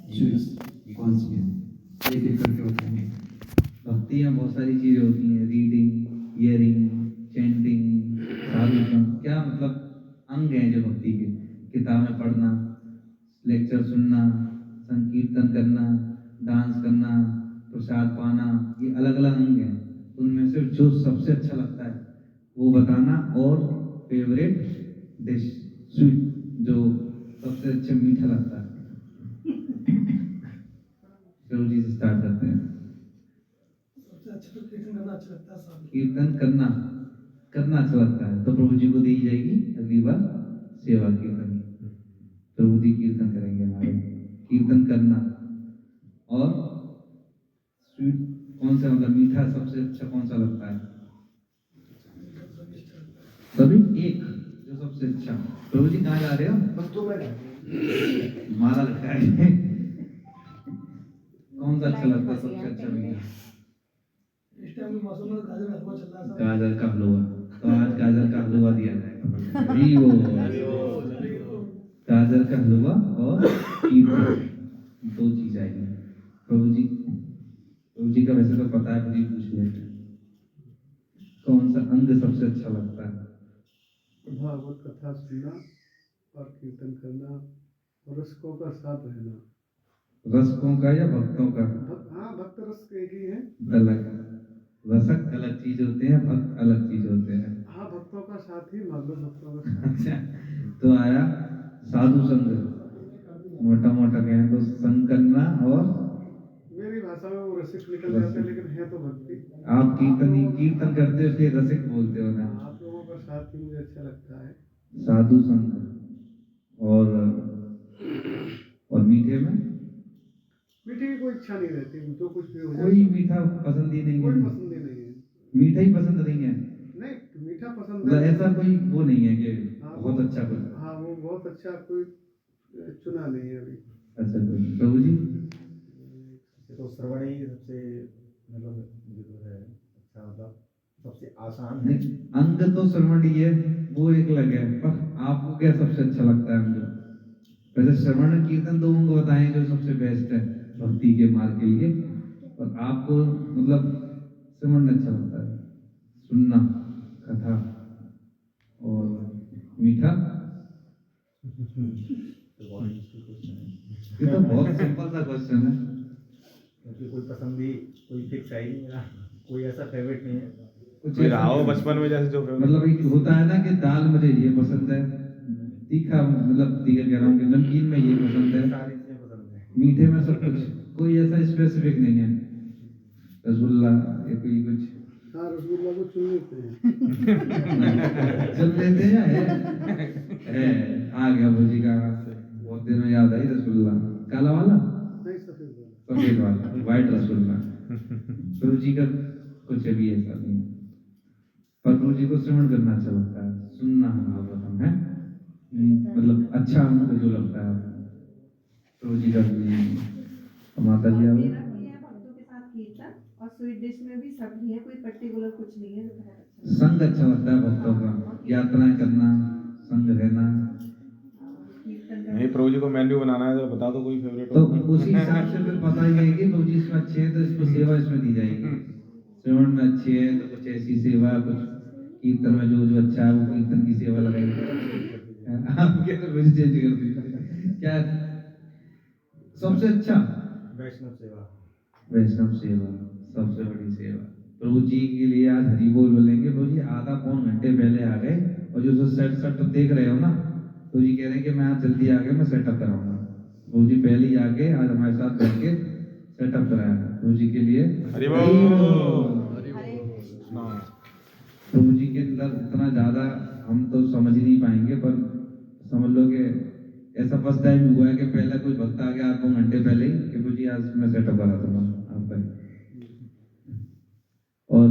Sweets कौन सी है, एक एक करके बताएंगे। भक्ति में बहुत सारी चीजें होती हैं, रीडिंग, हियरिंग, चैंटिंग, साधु संग, क्या मतलब अंग हैं जो भक्ति के। किताबें पढ़ना, लेक्चर सुनना, संकीर्तन करना, डांस करना, प्रसाद पाना, ये अलग अलग अंग हैं। उनमें से जो सबसे अच्छा लगता है वो बताना, और फेवरेट डिश स्वीट जो सबसे अच्छा मीठा लगता है। चलो जी से स्टार्ट करते हैं। सबसे अच्छा तो कीर्तन करना अच्छा लगता है। कीर्तन करना अच्छा लगता है तो प्रभु जी को दी जाएगी अगली बार सेवा कीर्तन की। प्रभु जी कीर्तन करेंगे हमारे। कीर्तन करना और स्वीट कौन सा, मतलब मीठा सबसे अच्छा कौन सा लगता है? सभी एक जो सबसे अच्छा। प्रभु जी कहाँ जा रहे हो? बस 2 मिनट माला लटकाए। कौन सा अच्छा लगता है सबसे अच्छा मीठा? इस टाइम में मौसम में गाजर का हलवा चल रहा है। गाजर का हलवा, तो आज गाजर का हलवा दिया जाएगा। हरी बोल। गाजर का हलवा और कीर्तन, 2 चीज आएगी। प्रभु जी का वैसे तो पता है, मुझे पूछ लेते हैं कौन सा अंग सबसे अच्छा लगता है? भागवत कथा सुनना और कीर्तन करना और रसकों का साथ रहना। रसकों का या भक्तों का? हाँ, भक्त रस एक ही है। अलग, रसक अलग चीज होते हैं, भक्त अलग चीज होते हैं। हाँ, भक्तों का साथ ही मान लो, भक्तों का साथ। अच्छा, तो आया साधु संग। मोटा मोटा कहें तो संग करना, और मेरी भाषा में वो रसिक निकल जाते हैं, लेकिन है तो भक्ति। आप कीर्तन करते हो इसलिए रसिक बोलते हो ना। आप लोगों का साथ ही मुझे अच्छा लगता है। साधु संग। और मीठे में मीठे की कोई इच्छा नहीं रहती, जो कुछ भी हो जाए। कोई मीठा पसंद ही नहीं है? कोई पसंद ही नहीं है। मीठा ही पसंद नहीं है? नहीं, मीठा पसंद मतलब है। ऐसा कोई वो नहीं है कि हाँ, बहुत अच्छा कुछ? हाँ, वो बहुत अच्छा कोई चुना नहीं है अभी। अच्छा, कोई प्रभु जी? तो श्रवण ही सबसे मतलब जो है अच्छा, मतलब सबसे आसान है। नहीं, अंग तो श्रवण ही है, वो एक अलग है, पर आपको क्या सबसे अच्छा लगता है अंग? वैसे श्रवण कीर्तन 2 अंग बताएं जो सबसे बेस्ट है भक्ति के मार्ग के लिए, और आपको मतलब श्रवण अच्छा लगता है, सुनना कथा और मीठा। तो बहुत मुश्किल क्वेश्चन है। ये तो बहुत सिंपल सा क्वेश्चन है। क्योंकि कोई पसंद भी कोई फिक्स है ही नहीं मेरा, कोई ऐसा फेवरेट नहीं है। कुछ कोई ऐसा रहा हो नहीं, बचपन में जैसे जो मतलब एक होता है ना कि दाल मुझे ये पसंद है, तीखा मतलब तीखा कह रहा हूँ कि नमकीन में ये पसंद है, सारी चीजें पसंद है। मीठे में सब कुछ, कोई ऐसा स्पेसिफिक नहीं है। रसगुल्ला या कोई कुछ? हाँ, रसगुल्ला को चुन लेते हैं। चल लेते हैं है आ गया भोजी का, बहुत दिन में याद आई रसगुल्ला। काला वाला? नहीं, सफेद वाला। सफेद वाला, व्हाइट रसगुल्ला। प्रभु जी का कुछ भी ऐसा नहीं है, पर प्रभु जी को श्रवण करना अच्छा लगता है, सुनना भागवतम है। मतलब अच्छा हमको जो लगता है प्रभु जी का। माता जी मेरा भी है भक्तों के साथ कीर्तन, और स्वीट डिश में भी सभी है, कोई पर्टिकुलर कुछ नहीं है, जो बहुत अच्छा संग अच्छा लगता है भक्तों का, यात्राएं करना, संग रहना। नहीं, प्रभु जी को मेन्यू बनाना है तो बता दो कोई फेवरेट तो हो। उसी हिसाब से फिर पता ही है कि प्रभु जी इसमें अच्छे हैं तो इसको सेवा इसमें दी जाएगी। श्रवण में अच्छे हैं तो कुछ ऐसी सेवा, कुछ कीर्तन में जो जो अच्छा है वो कीर्तन की सेवा लगाएंगे। आप क्या चेंज कर दीजिए क्या सबसे अच्छा? वैष्णव सेवा। वैष्णव सेवा सबसे बड़ी सेवा। प्रभु जी के लिए आज हरि बोल बोलेंगे, प्रभु जी आधा पौन घंटे पहले आ गए, और जो सेटअप देख रहे हो ना, प्रभु जी कह रहे हैं कि मैं आज जल्दी आ गया, मैं सेटअप कराऊंगा। प्रभु जी पहले ही आके आज हमारे साथ बैठ के सेटअप कराया प्रभु जी के लिए। हरि बोल। प्रभु जी के अंदर इतना ज्यादा हम तो समझ ही नहीं पाएंगे, पर समझ लो कि ऐसा फर्स्ट टाइम हुआ है कि पहला कोई भक्त आ गया 2 घंटे पहले ही कि प्रभु जी आज मैं सेटअप करा दूंगा आपका। और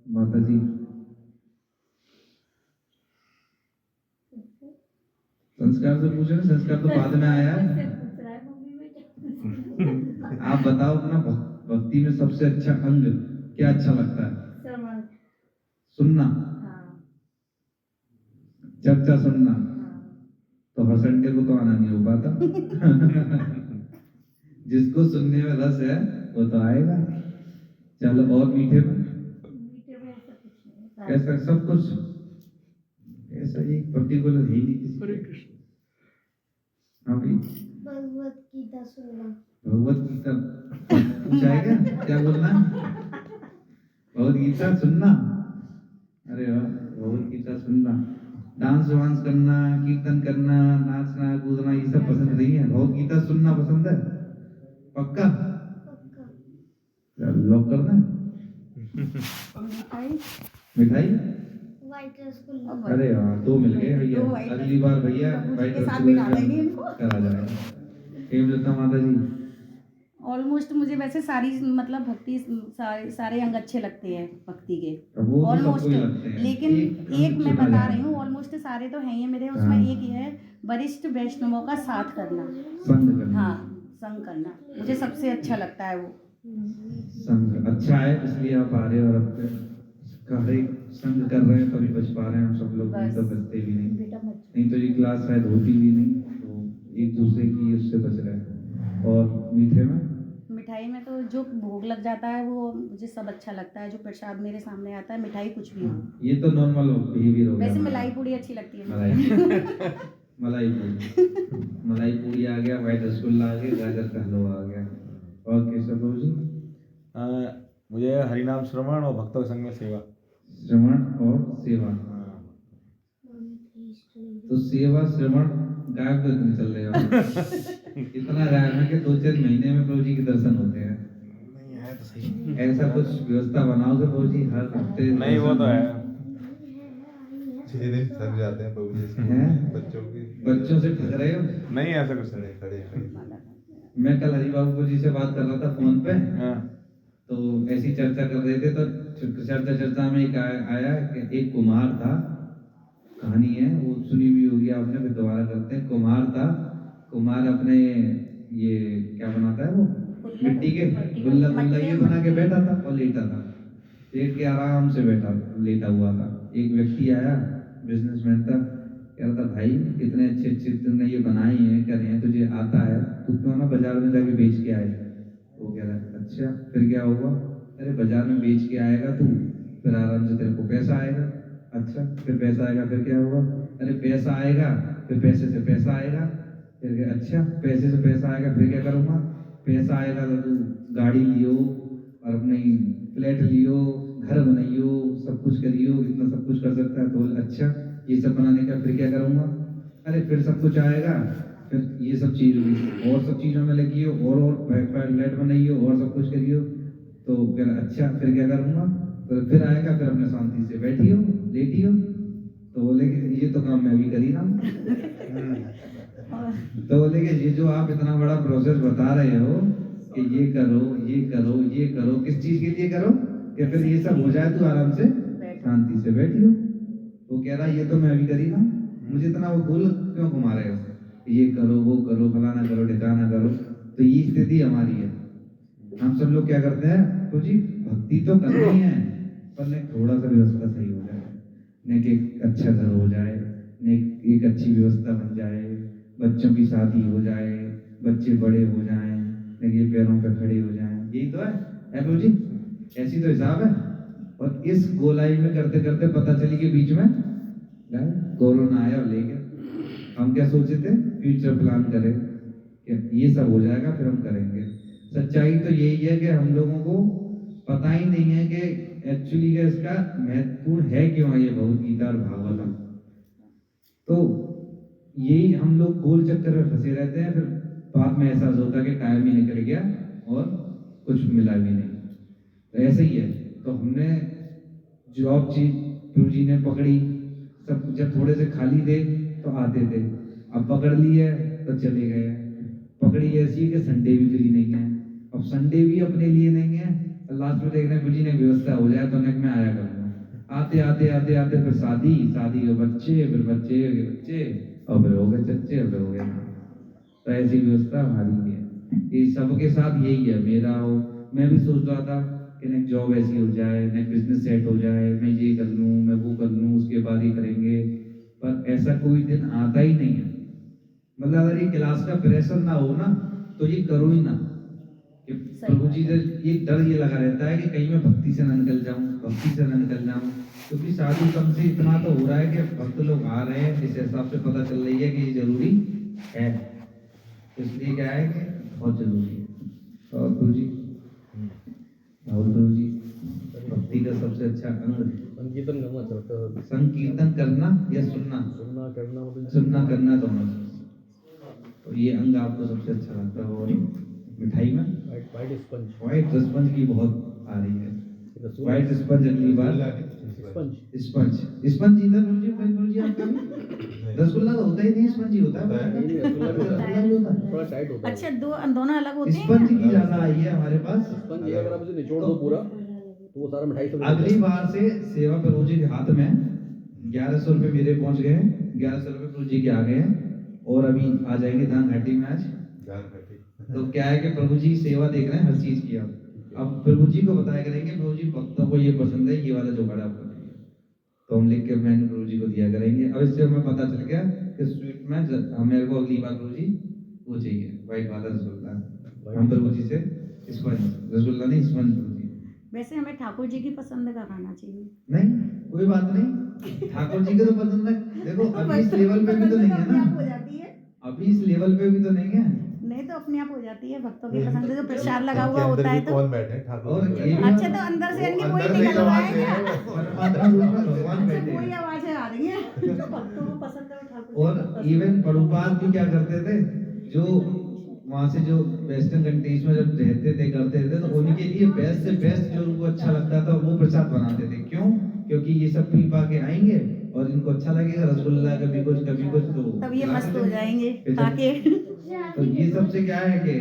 माता जी संस्कार से पूछ रहे, संस्कार तो बाद में आया है। आप बताओ अपना भक्ति में सबसे अच्छा अंग क्या अच्छा लगता है? सुनना, चर्चा सुनना। तो हर संडे को तो आना नहीं हो पाता। जिसको सुनने में रस है वो तो आएगा। चलो, और मीठे में मीठे में ऐसा कुछ नहीं है। ऐसा सब कुछ, ऐसा एक पर्टिकुलर है ही नहीं किसी हरे का। कृष्ण। हाँ भाई, भगवत गीता सुनना। भगवत गीता कुछ आएगा, क्या बोलना है? भगवत गीता सुनना, अरे वाह, भगवत गीता सुनना। डांस वांस करना, कीर्तन करना, नाचना कूदना, ये सब पसंद नहीं है, भगवत गीता सुनना पसंद है। पक्का? पक्का। लॉक करना है। मिठाई मिठाई, व्हाइट रसगुल्ला। अरे हाँ, दो मिल गए भैया। दो white अगली बार भैया प्रभु जी व्हाइट के साथ रसगुल्ले बिठा देंगे इनको। करा जाएगा। हेमलता माता जी, ऑलमोस्ट मुझे वैसे सारी मतलब भक्ति सारे अंग अच्छे लगते हैं भक्ति के अब वो तो ऑलमोस्ट, सबको ही लगते हैं। लेकिन एक मैं चुना बता जाए। रही हूँ ऑलमोस्ट सारे तो हैं ही मेरे, उसमें हाँ। एक ये है वरिष्ठ वैष्णवों का साथ करना। संग करना। हाँ, संग करना मुझे सबसे अच्छा लगता है वो। संग अच्छा है, इसलिए आप आ रहे हो और अब हर एक संग कर रहे हैं तभी बच पा रहे हैं हम सब लोग, नहीं तो बचते भी नहीं। नहीं तो ये क्लास शायद होती भी नहीं, तो एक दूसरे की उससे बच रहे हैं। और मीठे में मिठाई में तो जो भोग लग जाता है वो मुझे सब अच्छा लगता है, जो प्रसाद मेरे सामने आता है, मिठाई कुछ भी हो। ये तो नॉर्मल बिहेवियर हो गया वैसे हमारा। मलाई पूड़ी अच्छी लगती है मलाई मुझे। मलाई पूड़ी, मलाई पूड़ी आ गया, व्हाइट रसगुल्ला आ गया, गाजर का हलवा आ गया। और केशव बाबू जी? मुझे हरिनाम श्रवण और भक्तों के संग में सेवा। श्रवण और सेवा। तो सेवा श्रवण गायब तो इतने चल रहे हो इतना गायब है कि 2-4 महीने में प्रभु जी के दर्शन होते हैं। नहीं है तो सही। ऐसा कुछ व्यवस्था बनाओगे प्रभु जी हर हफ्ते? नहीं, वो तो है। 6 दिन थक जाते हैं प्रभु जी हैं? बच्चों की। बच्चों से ठग रहे हो? नहीं ऐसा कुछ नहीं। खड़े मैं कल हरि बाबू जी से बात कर रहा था फोन पे, हाँ। तो ऐसी चर्चा कर रहे थे, तो चर्चा में एक आया कि एक कुम्हार था, कहानी है वो सुनी हुई होगी आपने, फिर दोबारा करते हैं। कुम्हार था, कुम्हार अपने ये क्या बनाता है वो मिट्टी के गुल्ला ये बना के बैठा था और लेटा था, लेट के आराम से लेटा हुआ था। एक व्यक्ति आया, बिजनेसमैन था, कह रहा था भाई इतने अच्छे अच्छे तुमने ये बनाए हैं, कह रहे हैं तुझे आता है, तू क्यों ना बाजार में जाके बेच के आए। वो कह रहा है अच्छा फिर क्या होगा? अरे बाजार में बेच के आएगा तू, फिर आराम से तेरे को पैसा आएगा। अच्छा फिर पैसा आएगा, फिर क्या होगा? अरे पैसा आएगा, फिर पैसे से पैसा आएगा, फिर क्या? अच्छा पैसे से पैसा आएगा, फिर क्या करूँगा? पैसा आएगा तो तू गाड़ी लियो और अपने फ्लैट लियो, घर बनाइयो, सब कुछ करियो, इतना सब कुछ कर सकता है। तो अच्छा ये सब बनाने का फिर क्या करूँगा? अरे फिर सब कुछ आएगा, फिर ये सब चीज़ होगी और सब चीज़ों में लगियो और फ्लैट बनाइयो और सब कुछ करियो। तो फिर अच्छा फिर क्या करूँगा? तो फिर आएगा, फिर अपने शांति से बैठियो लेटियो। तो बोले कि ये तो काम मैं भी कर ही रहा हूँ। तो बोले कि ये जो आप इतना बड़ा प्रोसेस बता रहे हो कि ये करो ये करो ये करो, किस चीज़ के लिए करो? कि फिर ये सब हो जाए तो आराम से शांति से बैठियो। वो कह रहा ये तो मैं भी कर ही रहा हूँ, मुझे इतना वो गोल क्यों घुमा रहे हो? ये करो वो करो फलाना करो ठिकाना करो। तो ये स्थिति हमारी है। हम सब लोग क्या करते हैं? तो जी भक्ति तो करनी है, पर ने थोड़ा सा व्यवस्था सही हो जाए, ने कि एक अच्छा घर हो जाए, ने एक अच्छी व्यवस्था बन जाए, बच्चों की शादी हो जाए, बच्चे बड़े हो जाएं, ने ये पैरों पे खड़े हो जाएं। यही तो है प्रभु जी, ऐसी तो हिसाब है। और इस गोलाई में करते करते पता चली कि बीच में कोरोना आया और ले गया। हम क्या सोचे थे? फ्यूचर प्लान करें कि ये सब हो जाएगा फिर हम करेंगे। सच्चाई तो यही है कि हम लोगों को पता ही नहीं है कि एक्चुअली का इसका महत्वपूर्ण है क्यों है ये भगवद गीता और भागवतम। तो यही हम लोग गोल चक्कर में फंसे रहते हैं, फिर बाद में एहसास होता है कि टाइम ही निकल गया और कुछ मिला भी नहीं। तो ऐसे ही है। तो हमने जॉब प्रभु जी ने पकड़ी, सब जब थोड़े से खाली थे तो आते थे, अब पकड़ लिए तो चले गए। पकड़ी ऐसी है कि संडे भी फ्री नहीं है, अब संडे भी अपने लिए नहीं है। लास्ट में देख रहे हैं प्रभु जी ने व्यवस्था हो जाए तो मैं आया करूँगा। आते आते आते आते फिर शादी के बच्चे, फिर बच्चे के बच्चे, और फिर हो गए चच्चे, और फिर हो गए। तो ऐसी व्यवस्था हमारी है। ये सबके साथ यही है। मेरा हो, मैं भी सोच रहा था कि नेक्स्ट जॉब ऐसी हो जाए, नेक्स्ट बिजनेस सेट हो जाए, मैं ये कर लूँ, मैं वो कर लूँ, उसके बाद ही करेंगे। पर ऐसा कोई दिन आता ही नहीं है। मतलब अगर ये क्लास का प्रेशर ना हो ना तो ये करो ही ना, कि प्रभु जी से ये डर ये लगा रहता है कि कहीं मैं भक्ति से न निकल जाऊं, भक्ति से न निकल जाऊं, क्योंकि साधु संत से इतना तो हो रहा है कि भक्त लोग आ रहे हैं, इस हिसाब से पता चल रही है कि ये जरूरी है, इसलिए क्या है कि बहुत जरूरी है। और प्रभु जी, राहुल प्रभु जी, भक्ति का सबसे अच्छा अंग संकीर्तन करना चाहता है, संकीर्तन करना या सुनना, सुनना करना मतलब सुनना करना दोनों चीज। तो ये अंग आपको सबसे अच्छा लगता है। और मिठाई में वाइट स्पंज, व्हाइट स्पंज की बहुत आ रही है, व्हाइट स्पंज अगली बार, स्पंज स्पंज स्पंज इधर प्रभु जी, प्रभु जी आपका भी रसगुल्ला तो होता ही नहीं, स्पंज ही होता है, रसगुल्ला भी होता है। थोड़ा टाइट होता है। अच्छा, दोनों अलग होते हैं स्पंज क्या? की ज्यादा आई है हमारे पास। स्पंज ये अगर आप इसे निचोड़ दो पूरा तो वो सारा मिठाई सब अगली बार से सेवा प्रभु जी के हाथ में 1100 रुपये मेरे पहुंच गए हैं, 1100 रुपये प्रभु जी के आ गए हैं, और अभी आ जाएंगे धान घाटी में आज। तो क्या है कि प्रभु जी सेवा देख रहे हैं हर चीज की। अब प्रभु जी को बताया करेंगे, प्रभु जी भक्तों को ये पसंद है, ये वाला जुगाड़ आपको चाहिए, तो हम लिख के मैंने प्रभु जी को दिया करेंगे। अब इससे हमें पता चल गया कि स्वीट में हमें को अगली बार प्रभु जी वो चाहिए, व्हाइट वाला रसगुल्ला। हम प्रभु जी से स्पंज रसगुल्ला नहीं, स्पंज प्रभु जी। वैसे हमें ठाकुर जी की पसंद का खाना चाहिए। नहीं कोई बात नहीं, ठाकुर जी को तो पसंद है। देखो अभी इस लेवल पे भी तो नहीं है अपने आप ना, हो जाती है, अभी इस लेवल पे भी तो नहीं है। नहीं तो अपने आप हो जाती है। भक्तों की पसंद जो प्रसाद लगा हुआ अंदर होता भी है तो। कौन बैठे हैं? ठाकुर और जी ये बैठे हैं। अच्छा, तो अंदर से इनकी कोई अंदर से निकल रहा आवाज है क्या? परमात्मा रूप में भगवान अच्छा, बैठे कोई हैं। आवाजें आ रही हैं जो भक्तों को पसंद है, वो ठाकुर जी को और पसंद इवन प्रभुपाद भी क्या करते थे, जो वहाँ से जो वेस्टर्न कंट्रीज में जब रहते थे करते थे, तो उनके लिए बेस्ट से बेस्ट जो उनको अच्छा लगता था वो प्रसाद बनाते थे। क्यों? क्योंकि ये सब पी पा के आएंगे और इनको अच्छा लगेगा रसगुल्ला, कभी कुछ तो तब ये खिला मस्त के हो देंगे। जाएंगे फिर जब- ताकि तो ये सबसे क्या है कि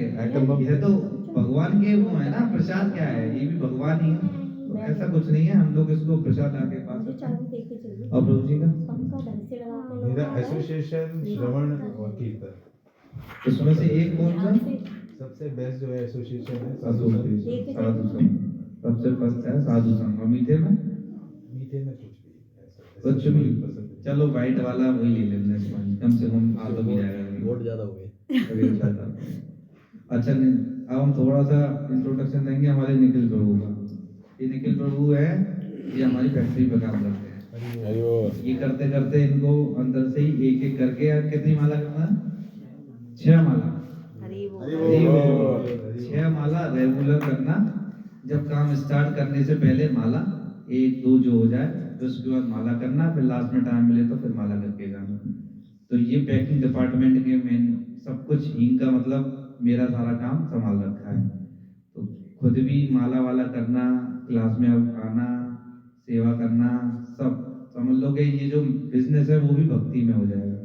यह तो भगवान के वो है ना, प्रसाद क्या है, ये भी भगवान ही है। तो ऐसा कुछ नहीं है, हम लोग इसको प्रसाद आके पा सकते हैं। और प्रभु जी का मेरा एसोसिएशन श्रवण और कीर्तन, इसमें से एक कौन सा? सबसे बेस्ट जो है एसोसिएशन है साधु साधु संघ, सबसे फर्स्ट है साधु संघ। और मीठे में मीठे में कुछ भी ऐसा कुछ भी, पसंद नहीं। चलो व्हाइट वाला वही ले लेंगे, स्पंज कम से कम आ तो भी जाएगा। वोट ज्यादा हो गए। अभी अच्छा था। अच्छा अब हम थोड़ा सा इंट्रोडक्शन देंगे हमारे निखिल प्रभु का। ये निखिल प्रभु है, ये हमारी फैक्ट्री पे काम करते हैं। अरे वो ये करते करते इनको अंदर से ही एक एक करके यार कितनी माला करना है? 6 माला। हरी वो अरे वो 6 माला रेगुलर करना। जब काम स्टार्ट करने से पहले माला 1 2 जो हो जाए, फिर उसके बाद माला करना, फिर लास्ट में टाइम मिले तो फिर माला करके जाना। तो ये पैकिंग डिपार्टमेंट के मेन सब कुछ इनका मतलब मेरा सारा काम संभाल रखा है। तो खुद भी माला वाला करना, क्लास में अब आना, सेवा करना, सब समझ लो कि ये जो बिजनेस है वो भी भक्ति में हो जाएगा।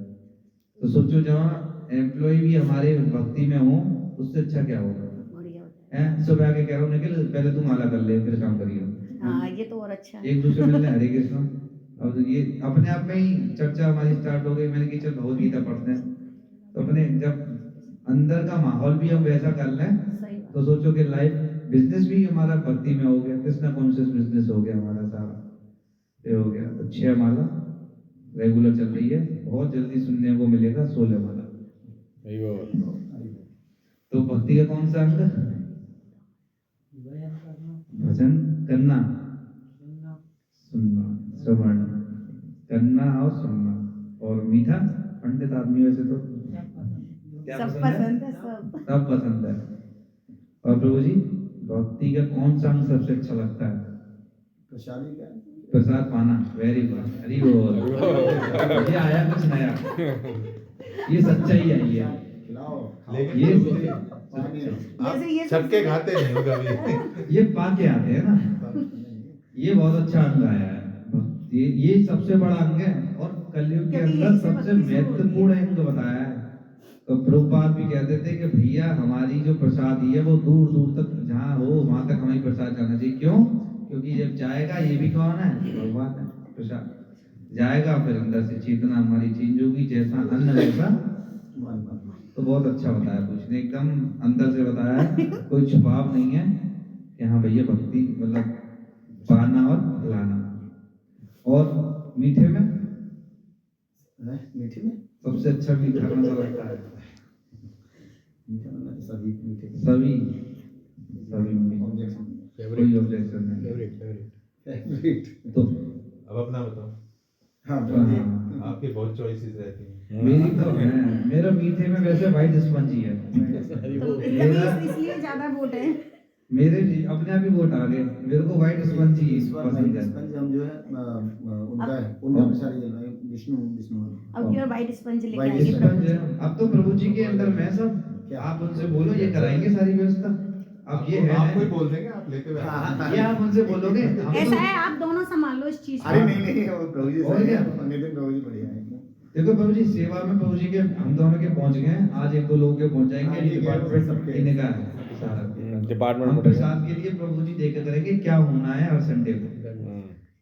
तो सोचो जहाँ एम्प्लॉय भी हमारे भक्ति में हो, उससे अच्छा क्या होगा? बढ़िया होता है। हैं सुबह आके कह रहा हूँ निखिल पहले तू माला कर ले फिर काम करिए। हाँ, ये तो और अच्छा है। एक दूसरे मिलने हरे कृष्ण। अब ये अपने आप में ही चर्चा हमारी स्टार्ट हो गई। मैंने कहा चल भगवद गीता पढ़ते हैं। तो अपने जब अंदर का माहौल भी हम वैसा कर लें सही बात। तो सोचो कि लाइफ बिजनेस भी हमारा भक्ति में हो गया, कृष्णा कॉन्शियस बिजनेस हो गया हमारा सारा, ये हो गया। तो 6 माला रेगुलर चल रही है, बहुत जल्दी सुनने को मिलेगा 16 माला। अरे वो तो भक्ति का कौन सा अंग? भजन करना, सुनना, श्रवण करना और सुनना। और मीठा पंडित आदमी वैसे तो क्या सब पसंद है? पसंद है, सब। सब पसंद है। और प्रभु जी भक्ति का कौन सा अंग सबसे अच्छा लगता है? प्रसादी का प्रसाद पाना। वेरी गुड, हरी बोल। ये आया कुछ नया, ये सच्चाई आई है। खिलाओ लेकिन ये जैसे ये आप सबके खाते नहीं हो कभी। ये पा के आते हैं ना, ये बहुत अच्छा अंग आया है। ये सबसे बड़ा अंग है और कलयुग के क्योंकि अंदर इससे सबसे भक्ति शुरू होती है। महत्वपूर्ण अंग बताया है। तो प्रभुपाद भी कहते थे कि भैया हमारी जो प्रसादी है वो दूर दूर तक जहाँ हो वहां तक हमें प्रसाद जाना चाहिए। क्यों? क्योंकि जब जाएगा ये भी कौन है? भगवान है। प्रसाद जाएगा फिर अंदर से चेतना हमारी चेंज होगी, जैसा अन्न वैसा। तो बहुत अच्छा बताया, कुछ ने एकदम अंदर से बताया है, कोई छुपाव नहीं है कि हाँ भैया भक्ति मतलब पाना और खिलाना। और मीठे में मीठे में सबसे अच्छा मीठा कौन सा लगता है? मीठे में सभी मीठे सभी सभी में कोई ऑब्जेक्शन नहीं। तो अब अपना बताओ। हाँ आपकी बहुत चॉइसेस रहती हैं। मेरी तो है, मेरा मीठे में वैसे व्हाइट स्पंज ही है। तो मेरा इसलिए ज्यादा वोट है। मेरे अपने आप ही वोट आ गए, मेरे को व्हाइट स्पंज ही इस बार पसंद है। स्पंज हम जो है उनका है, उनका प्रसाद चल रहा है, विष्णु अब की बार व्हाइट स्पंज लेके White आएंगे sponge प्रभु स्पंज जी। है। अब तो प्रभु जी के अंदर मैं सब, आप उनसे बोलो ये कराएंगे सारी व्यवस्था। अब ये है आपको ही बोल देंगे, आप लेते हुए ये आप उनसे बोलोगे, हम ऐसा तो- है आप दोनों संभाल लो इस चीज को। अरे नहीं वो प्रभु जी और सही क्या? है, नितिन प्रभु जी बढ़िया है। देखो प्रभु जी सेवा में प्रभु जी के हम दोनों के पहुंच गए हैं, आज एक दो लोगों के पहुंच जाएंगे। हाँ, ठीक है, डिपार्टमेंट सबके- इनका है सारा। हम डिपार्टमेंट प्रसाद के लिए प्रभु जी देख करेंगे क्या होना है हर संडे को,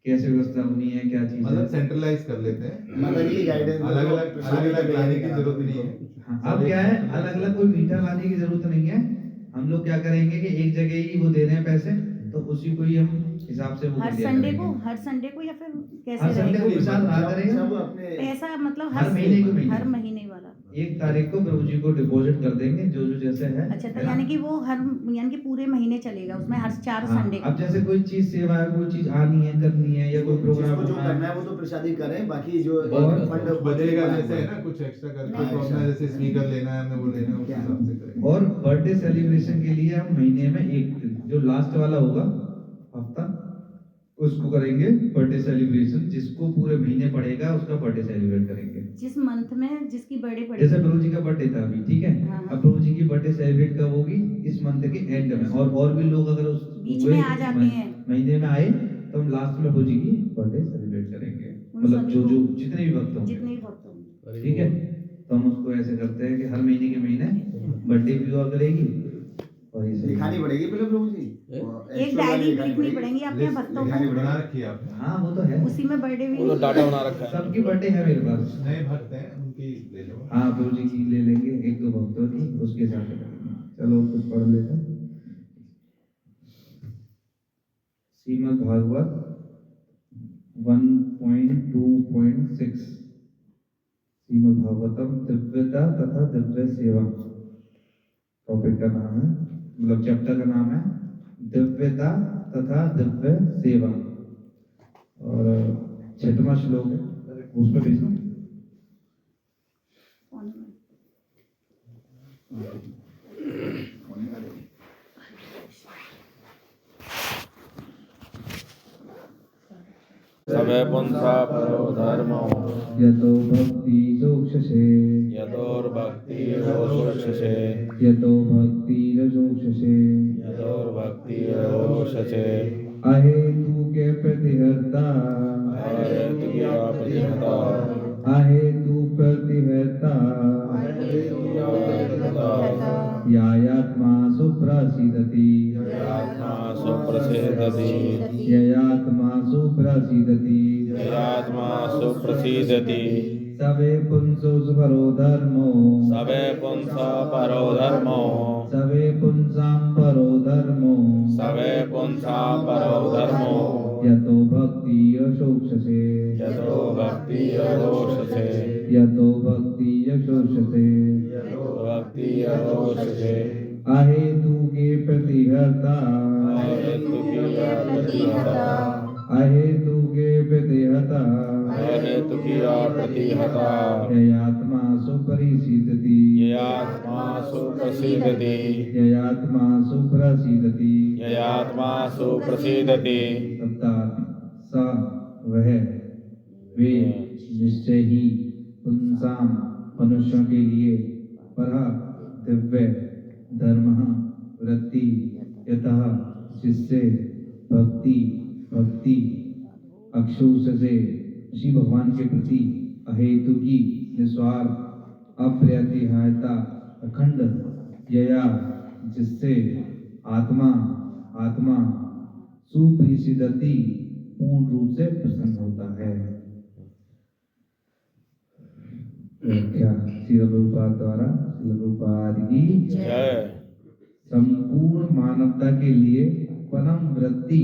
कैसे व्यवस्था होनी है, क्या चीज मतलब है। सेंट्रलाइज कर लेते हैं, मतलब ये गाइडेंस अलग अलग लाने की जरूरत नहीं है। हाँ, अब क्या है, अलग अलग कोई मीठा लाने की जरूरत नहीं है। हम लोग क्या करेंगे कि एक जगह ही वो दे रहे हैं पैसे, तो उसी को ही हम हिसाब से वो हर दिया संडे करेंगे। को, हर संडे को या फिर कैसे हर संडे को रहेगा? प्रसाद रहा करेगा। सब अपने पैसा मतलब हर महीने को महीने। हर महीने वाला। 1 तारीख को प्रभु जी को डिपॉजिट कर देंगे जो जो जैसे है। अच्छा तो है ना? यानी कि वो हर यानी कि पूरे महीने चलेगा उसमें हर 4 हाँ, संडे अब जैसे कोई चीज सेवा है, कोई चीज आनी है, करनी है, या कोई प्रोग्राम जिसको जो होना है। करना है वो तो प्रसादी करें, बाकी जो और फंड बचेगा जैसे है ना, कुछ एक्स्ट्रा करके हाँ, तो अपना एक्स्ट्रा। जैसे स्पीकर लेना है, हमें वो लेना है, उस हिसाब से करेंगे। और बर्थडे सेलिब्रेशन के लिए हम महीने में एक दिन, जो लास्ट वाला होगा हफ्ता, उसको करेंगे बर्थडे सेलिब्रेशन। जिसको पूरे महीने पड़ेगा उसका बर्थडे सेलिब्रेट करेंगे। जिस मंथ में जिसकी बर्थडे जैसे पड़ेगी। प्रभु जी का बर्थडे था अभी, ठीक है। हाँ, हाँ। अब प्रभु जी की बर्थडे सेलिब्रेट कब होगी? इस मंथ के एंड में। और भी लोग अगर उस बीच में आ जाते हैं। महीने में आए तो हम लास्ट में प्रभु जी की बर्थडे सेलिब्रेट करेंगे। उन मतलब सभी जो को- जो जितने भी भक्त होंगे, जितने भी भक्त होंगे। ठीक है। तो हम उसको ऐसे करते हैं कि हर महीने के महीने बर्थडे भी हुआ करेगी और ये दिखानी पड़ेगी पहले प्रभु जी, एक डायरी लिखनी पड़ेगी अपने भक्तों दिखानी को, बना रखी है आपने? हाँ वो तो है, उसी में बर्थडे भी। डाटा बना रखा है। सबकी बर्थडे है मेरे पास। नए भक्त हैं उनकी ले लो। हाँ प्रभु जी की ले लेंगे, 1-2 भक्तों की, उसके साथ करेंगे। चलो कुछ पढ़ लेते हैं। श्रीमद् भागवत 1.2.6 श्रीमद् भागवतम दिव्यता तथा दिव्य सेवा टॉपिक का नाम है, मतलब चैप्टर का नाम है दिव्यता तथा दिव्य सेवा। और 6वां श्लोक है, उसमें भेजना। सवे पुंसा परो धर्मो यतो भक्ति जोक्षसे यदोर्भक्तिरोषसे यतो भक्ति रजोक्षसे यदोर्भक्तिरोषसे अहेतु के प्रतिहर्ता अहेतुया प्रतिहता अहेतु प्रतिहर्ता यायात्मा सुप्रसीदति आत्मा सुप्रसिद्धति ययात्मा सुप्रसीदति आत्मा सुप्रसिद्धति सवे पुंसो सुपरो धर्मो सवे पुंसा परो धर्मो सवे पुंसां परो धर्मो सवे पुंसा परो धर्मो यतो भक्ति यशोक्षसे यतो भक्तिरोषसे यतो भक्ति यशोक्षसे भक्ति रोषसे अहेतु के प्रतिहर्ता अहेतु की प्रतिहता अहेतु के प्रतिहता अहेतु की प्रतिहता ययात्मा सुपरिसीदति ययात्मा सुप्रसिद्धति ययात्मा सुप्रसीदति ययात्मा सुप्रसिद्धति सप्ताह स वह वे निश्चय ही पुंसाम मनुष्यों के लिए पर दिव्य धर्म वृत्ति यतः जिससे भक्ति भक्ति अक्षुष से श्री भगवान के प्रति अहेतु की निस्वार्थ अप्रतिहता अखंड यया जिससे आत्मा आत्मा सुप्रसिद्धति पूर्ण रूप से प्रसन्न होता है। क्या श्री प्रभुपाद द्वारा श्री प्रभुपाद की जय। संपूर्ण मानवता के लिए परम वृत्ति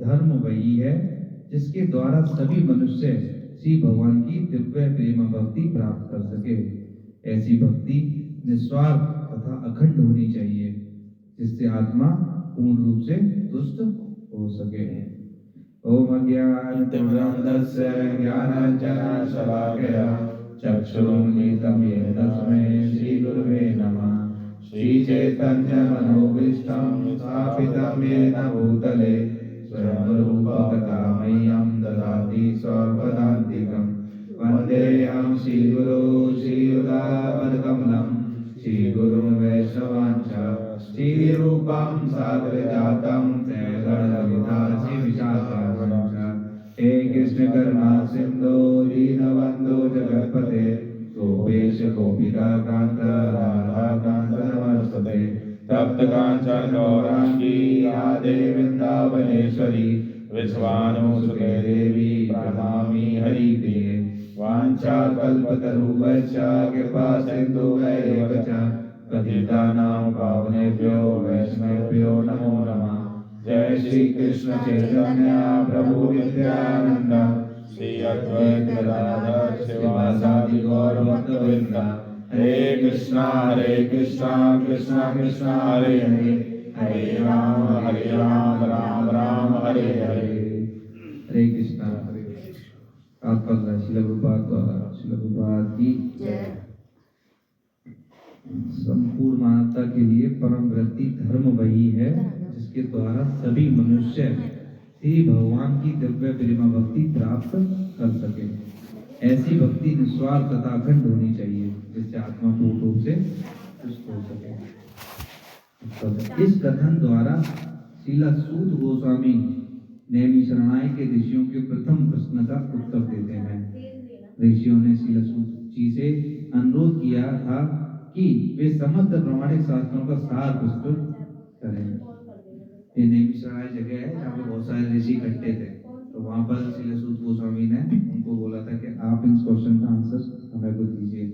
धर्म वही है जिसके द्वारा सभी मनुष्य श्री भगवान की दिव्य प्रेम भक्ति प्राप्त कर सके। ऐसी भक्ति निस्वार्थ तथा अखंड होनी चाहिए जिससे आत्मा पूर्ण रूप से तुष्ट हो सके। ओम अज्ञानतिमिरान्धस्य ज्ञानाञ्जनशलाकया चक्षुरुन्मीलितं येन तस्मै श्रीगुरवे नमः। श्रीचैतन्यमनोभीष्टं स्थापितं येन भूतले स्वयं रूपकथा मह्यं ददाति स्वपदान्तिकं। वन्देऽहं श्रीगुरो श्रीयुतापदकमलं श्रीगुरुं वैष्णवांश्च श्रीरूपं साग्रजातं त्रैगुणविधासिविशाखावंश्च। हे कृष्ण करुणा सिन्धो दीनबन्धो जगत्पते गोपेश गोपिका कान्त राधाकान्त नमस्तुते। तप्त कांचन गौरांगी राधे वृंदावनेश्वरी विश्वानुसुते देवी प्रणमामि हरिप्रिये। वाञ्छाकल्पतरुभ्यश्च कृपा सिन्धुभ्यैव च पतितानां पावनेभ्यो वैष्णवेभ्यो नमो नमः। जय श्री कृष्ण चैतन्य प्रभु नित्यानंद श्री अद्वैत गदाधर शिवासादि गौर भक्तवृंद। हरे कृष्णा कृष्णा कृष्णा हरे हरे, हरे राम राम राम हरे हरे। हरे कृष्णा। आपका श्रील प्रभुपाद की जय। संपूर्ण मानवता के लिए परम वृत्ति धर्म वही है जिसके द्वारा सभी मनुष्य श्री भगवान की दिव्य प्रेमा भक्ति प्राप्त कर सके। ऐसी भक्ति निस्वार्थ तथा अखंड होनी चाहिए जिससे आत्मा पूर्ण रूप से तुष्ट हो सके। इस कथन द्वारा श्रील सूत गोस्वामी नैमिषारण्य के ऋषियों के प्रथम प्रश्न का उत्तर देते हैं। ऋषियों ने श्रील सूत जी से अनुरोध किया था कि वे समस्त प्रामाणिक शास्त्रों का सार प्रस्तुत करें। ये नैमिषारण्य जगह है जहाँ पे बहुत सारे ऋषि इकट्ठे थे, तो वहाँ पर श्रील सूत गोस्वामी ने उनको बोला था कि आप इन क्वेश्चन का आंसर हमें को दीजिए।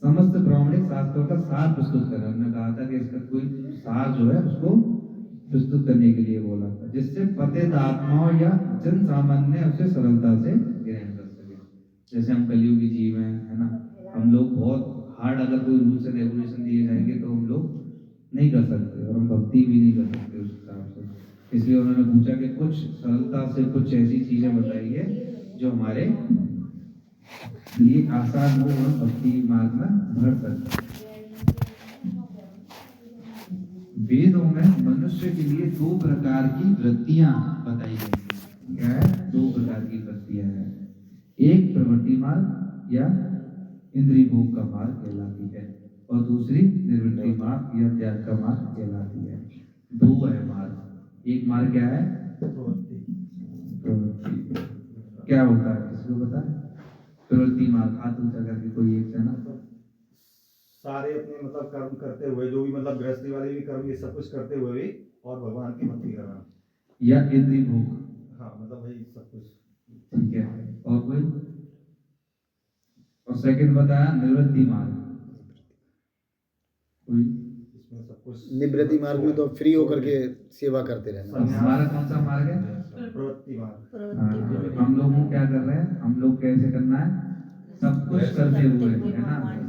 समस्त प्रामाणिक शास्त्रों का सार प्रस्तुत करें। उन्होंने कहा था कि इसका कोई सार जो है उसको प्रस्तुत करने के लिए बोला था, जिससे पतित आत्माओं या जन सामान्य उसे सरलता से ग्रहण कर सके। जैसे हम कलियुगी जीव हैं, है ना, हम लोग बहुत हार्ड अगर कोई रूल्स एंड रेगुलेशन दिए जाएंगे तो हम लोग नहीं कर सकते और हम भक्ति भी नहीं कर सकते उस हिसाब से। इसलिए उन्होंने पूछा कि कुछ सरलता से कुछ ऐसी चीजें बताइए जो हमारे लिए आसान हो और भक्ति मार्ग में बढ़ सकते। वेदों में मनुष्य के लिए दो प्रकार की वृत्तियां बताई गई। क्या है? दो प्रकार की वृत्तियां हैं। एक प्रवृत्ति मार्ग या इंद्रिय भोग का मार्ग कहलाती है और दूसरी निर्वृत्ति मार्ग या त्याग का मार्ग कहलाती है। दो है मार्ग। एक मार्ग क्या है? प्रवृत्ति। क्या होता है, किसको पता है? प्रवृत्ति मार्ग हाथ ऊंचा करके कोई एक है ना, सारे अपने मतलब कर्म करते हुए जो भी मतलब गृहस्थी वाले भी कर्म ये सब कुछ करते हुए भी और भगवान की भक्ति करना या इंद्रिय भोग। हाँ मतलब वही सब कुछ। ठीक है, और कोई? और सेकंड बताया निवृत्ति मार्ग। कोई? इसमें सब कुछ निवृत्ति मार्ग में तो फ्री होकर के सेवा करते रहना। हमारा कौन सा मार्ग है? प्रवृत्ति मार्ग। हम लोगों को क्या कर रहे हैं? हम लोग कैसे करना है? सब कुछ करते हुए, है ना।